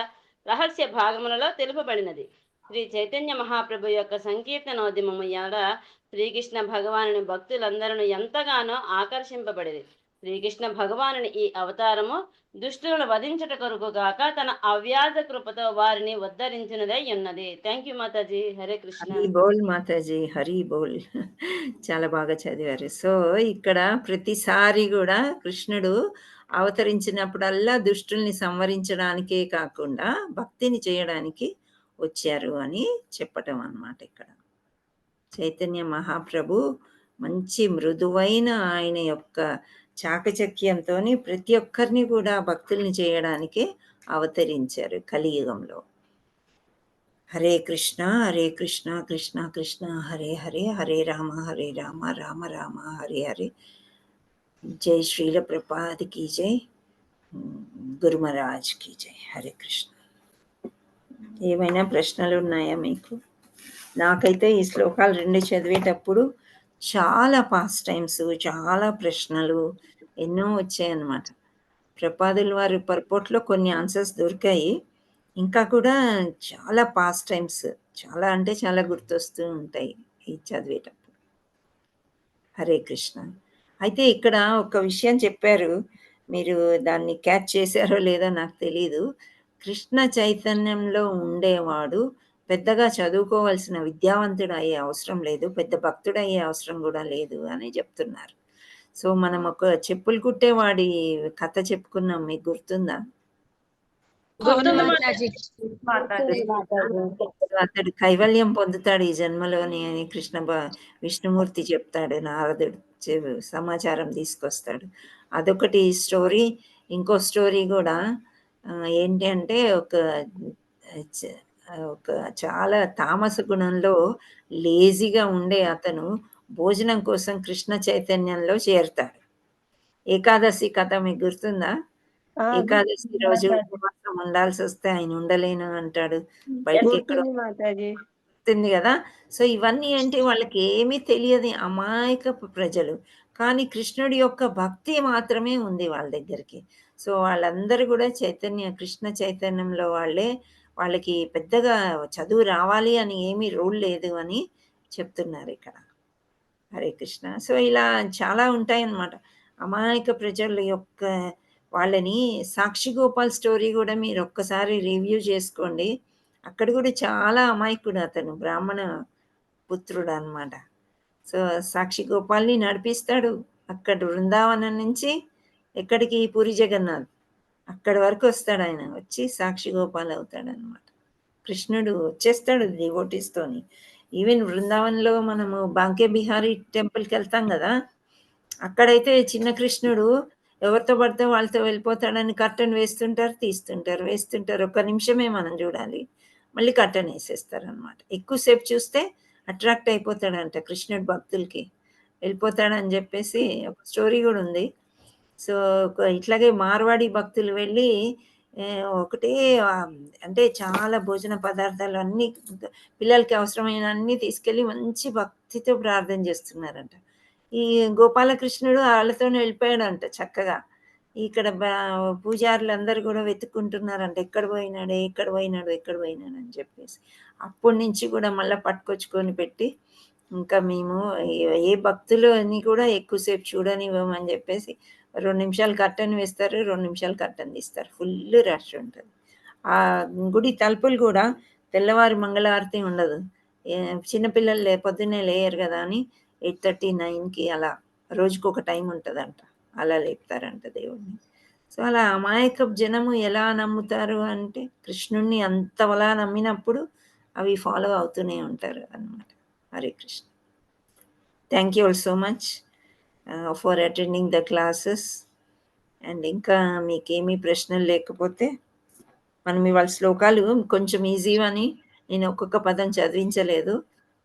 రహస్య భాగములలో తెలుపబడినది. శ్రీ చైతన్య మహాప్రభు యొక్క సంకీర్తనోద్యమము ఎడ శ్రీకృష్ణ భగవానుని భక్తులందరూ ఎంతగానో ఆకర్షింపబడిది. శ్రీకృష్ణ భగవానుని ఈ అవతారము దుష్టులను వధించుట కొరకు గాక తన అవ్యాజ కృపతో వారిని ఉద్ధరించినదై ఉన్నది. థ్యాంక్ యూ మాతాజీ. హరే కృష్ణ. హరి బోల్ మాతాజీ. హరి బోల్. చాలా బాగా చదివారు. సో ఇక్కడ ప్రతిసారి కూడా కృష్ణుడు అవతరించినప్పుడల్లా దుష్టుల్ని సంవరించడానికే కాకుండా భక్తిని చేయడానికి వచ్చారు అని చెప్పటం అన్నమాట. ఇక్కడ చైతన్య మహాప్రభు మంచి మృదువైన ఆయన యొక్క చాకచక్యంతో ప్రతి ఒక్కరిని కూడా భక్తుల్ని చేయడానికే అవతరించారు కలియుగంలో. హరే కృష్ణ హరే కృష్ణ కృష్ణ కృష్ణ హరే హరే, హరే రామ రామ రామ హరే హరే. జై శ్రీల ప్రపాద్ की जय, గురు మహారాజ్ की जय. హరే కృష్ణ. ఏమైనా ప్రశ్నలు ఉన్నాయా మీకు? నాకైతే ఈ శ్లోకాలు 2 చదివేటప్పుడు చాలా పాస్ట్ టైమ్స్, చాలా ప్రశ్నలు ఎన్నో వచ్చాయన్నమాట. ప్రపాదుల వారి పర్పోర్ట్లో కొన్ని ఆన్సర్స్ దొరికాయి. ఇంకా కూడా చాలా పాస్ట్ టైమ్స్, చాలా అంటే చాలా గుర్తొస్తూ ఉంటాయి ఈ చదివేటప్పుడు. హరే కృష్ణ. అయితే ఇక్కడ ఒక విషయం చెప్పారు, మీరు దాన్ని క్యాచ్ చేశారో లేదో నాకు తెలీదు. కృష్ణ చైతన్యంలో ఉండేవాడు పెద్దగా చదువుకోవాల్సిన విద్యావంతుడు అయ్యే అవసరం లేదు, పెద్ద భక్తుడు అయ్యే అవసరం కూడా లేదు అని చెప్తున్నారు. సో మనం ఒక చెప్పులు కుట్టేవాడి కథ చెప్పుకున్నాం, మీకు గుర్తుందా? అతడు కైవల్యం పొందుతాడు ఈ జన్మలోని అని విష్ణుమూర్తి చెప్తాడు. నారదుడు సమాచారం తీసుకొస్తాడు. అదొకటి స్టోరీ. ఇంకో స్టోరీ కూడా ఏంటి అంటే ఒక చాలా తామస గుణంలో లేజీగా ఉండే అతను భోజనం కోసం కృష్ణ చైతన్యంలో చేరుతాడు. ఏకాదశి కథ మీకు గుర్తుందా? ఏకాదశి రోజు ఉపవాసం ఉండాల్సి వస్తే ఆయన ఉండలేను అంటాడు, బయటికి ఎక్కడ గుర్తుంది కదా. సో ఇవన్నీ ఏంటి, వాళ్ళకి ఏమీ తెలియదు, అమాయకపు ప్రజలు. కానీ కృష్ణుడి యొక్క భక్తి మాత్రమే ఉంది వాళ్ళ దగ్గరికి. సో వాళ్ళందరూ కూడా కృష్ణ చైతన్యంలో వాళ్ళకి పెద్దగా చదువు రావాలి అని ఏమీ రూల్ లేదు అని చెప్తున్నారు ఇక్కడ. హరే కృష్ణ. సో ఇలా చాలా ఉంటాయన్నమాట. అమాయక ప్రజల యొక్క వాళ్ళని సాక్షి గోపాల్ స్టోరీ కూడా మీరు ఒక్కసారి రివ్యూ చేసుకోండి. అక్కడ కూడా చాలా అమాయకుడు అతను, బ్రాహ్మణ పుత్రుడు అన్నమాట. సో సాక్షి గోపాల్ని నడిపిస్తాడు అక్కడ బృందావనం నుంచి ఎక్కడికి, పూరి జగన్నాథ్ అక్కడి వరకు వస్తాడు ఆయన. వచ్చి సాక్షి గోపాల్ అవుతాడు అనమాట. కృష్ణుడు వచ్చేస్తాడు డివోటీస్తోని. ఈవెన్ బృందావనంలో మనము బాంకే బిహారీ టెంపుల్కి వెళ్తాం కదా, అక్కడైతే చిన్న కృష్ణుడు ఎవరితో పడితే వాళ్ళతో వెళ్ళిపోతాడని కర్టన్ వేస్తుంటారు, తీస్తుంటారు, వేస్తుంటారు. ఒక్క నిమిషమే మనం చూడాలి, మళ్ళీ కర్టన్ వేసేస్తారు అనమాట. ఎక్కువసేపు చూస్తే అట్రాక్ట్ అయిపోతాడంట కృష్ణుడు భక్తులకి, వెళ్ళిపోతాడని చెప్పేసి ఒక స్టోరీ కూడా ఉంది. సో ఇట్లాగే మార్వాడి భక్తులు వెళ్ళి ఒకటే అంటే చాలా భోజన పదార్థాలు అన్నీ పిల్లలకి అవసరమైన అన్నీ తీసుకెళ్ళి మంచి భక్తితో ప్రార్థన చేస్తున్నారంట. ఈ గోపాలకృష్ణుడు వాళ్ళతోనే వెళ్ళిపోయాడంట చక్కగా. ఇక్కడ పూజారులు అందరూ కూడా వెతుక్కుంటున్నారంట, ఎక్కడ పోయినాడు ఎక్కడ పోయినాడు ఎక్కడ పోయినాడు అని చెప్పేసి. అప్పటి నుంచి కూడా మళ్ళీ పట్టుకొచ్చుకొని పెట్టి, ఇంకా మేము ఏ భక్తులు అని కూడా ఎక్కువసేపు చూడనివ్వమని చెప్పేసి 2 నిమిషాలు కర్టన్ వేస్తారు, 2 నిమిషాలు కర్టన్ తీస్తారు. ఫుల్ రష్ ఉంటుంది. ఆ గుడి తలుపులు కూడా తెల్లవారు మంగళారతి ఉండదు. చిన్నపిల్లలు పొద్దున్నే లేయరు కదా అని 8:30, 9కి అలా రోజుకొక టైం ఉంటుందంట, అలా లేపుతారంట దేవుడిని. సో అలా అమాయకపు జనము ఎలా నమ్ముతారు అంటే, కృష్ణుణ్ణి అంతలా నమ్మినప్పుడు అవి ఫాలో అవుతూనే ఉంటారు అన్నమాట. Hare Krishna. Thank you all so much for attending the classes. And ఇంకా మీకేమీ ప్రశ్నలు లేకపోతే మనం ఇవాళ శ్లోకాలు కొంచెం ఈజీ అని నేను ఒక్కొక్క పదం చదివించలేదు,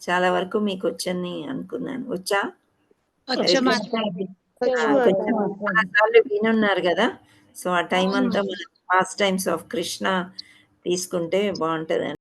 చాలా వరకు మీకు వచ్చని అనుకున్నాను. వచ్చా? చాలాసార్లు వినున్నారు కదా, సో ఆ టైం అంతా మనం పాస్ టైమ్స్ ఆఫ్ కృష్ణ తీసుకుంటే బాగుంటుంది.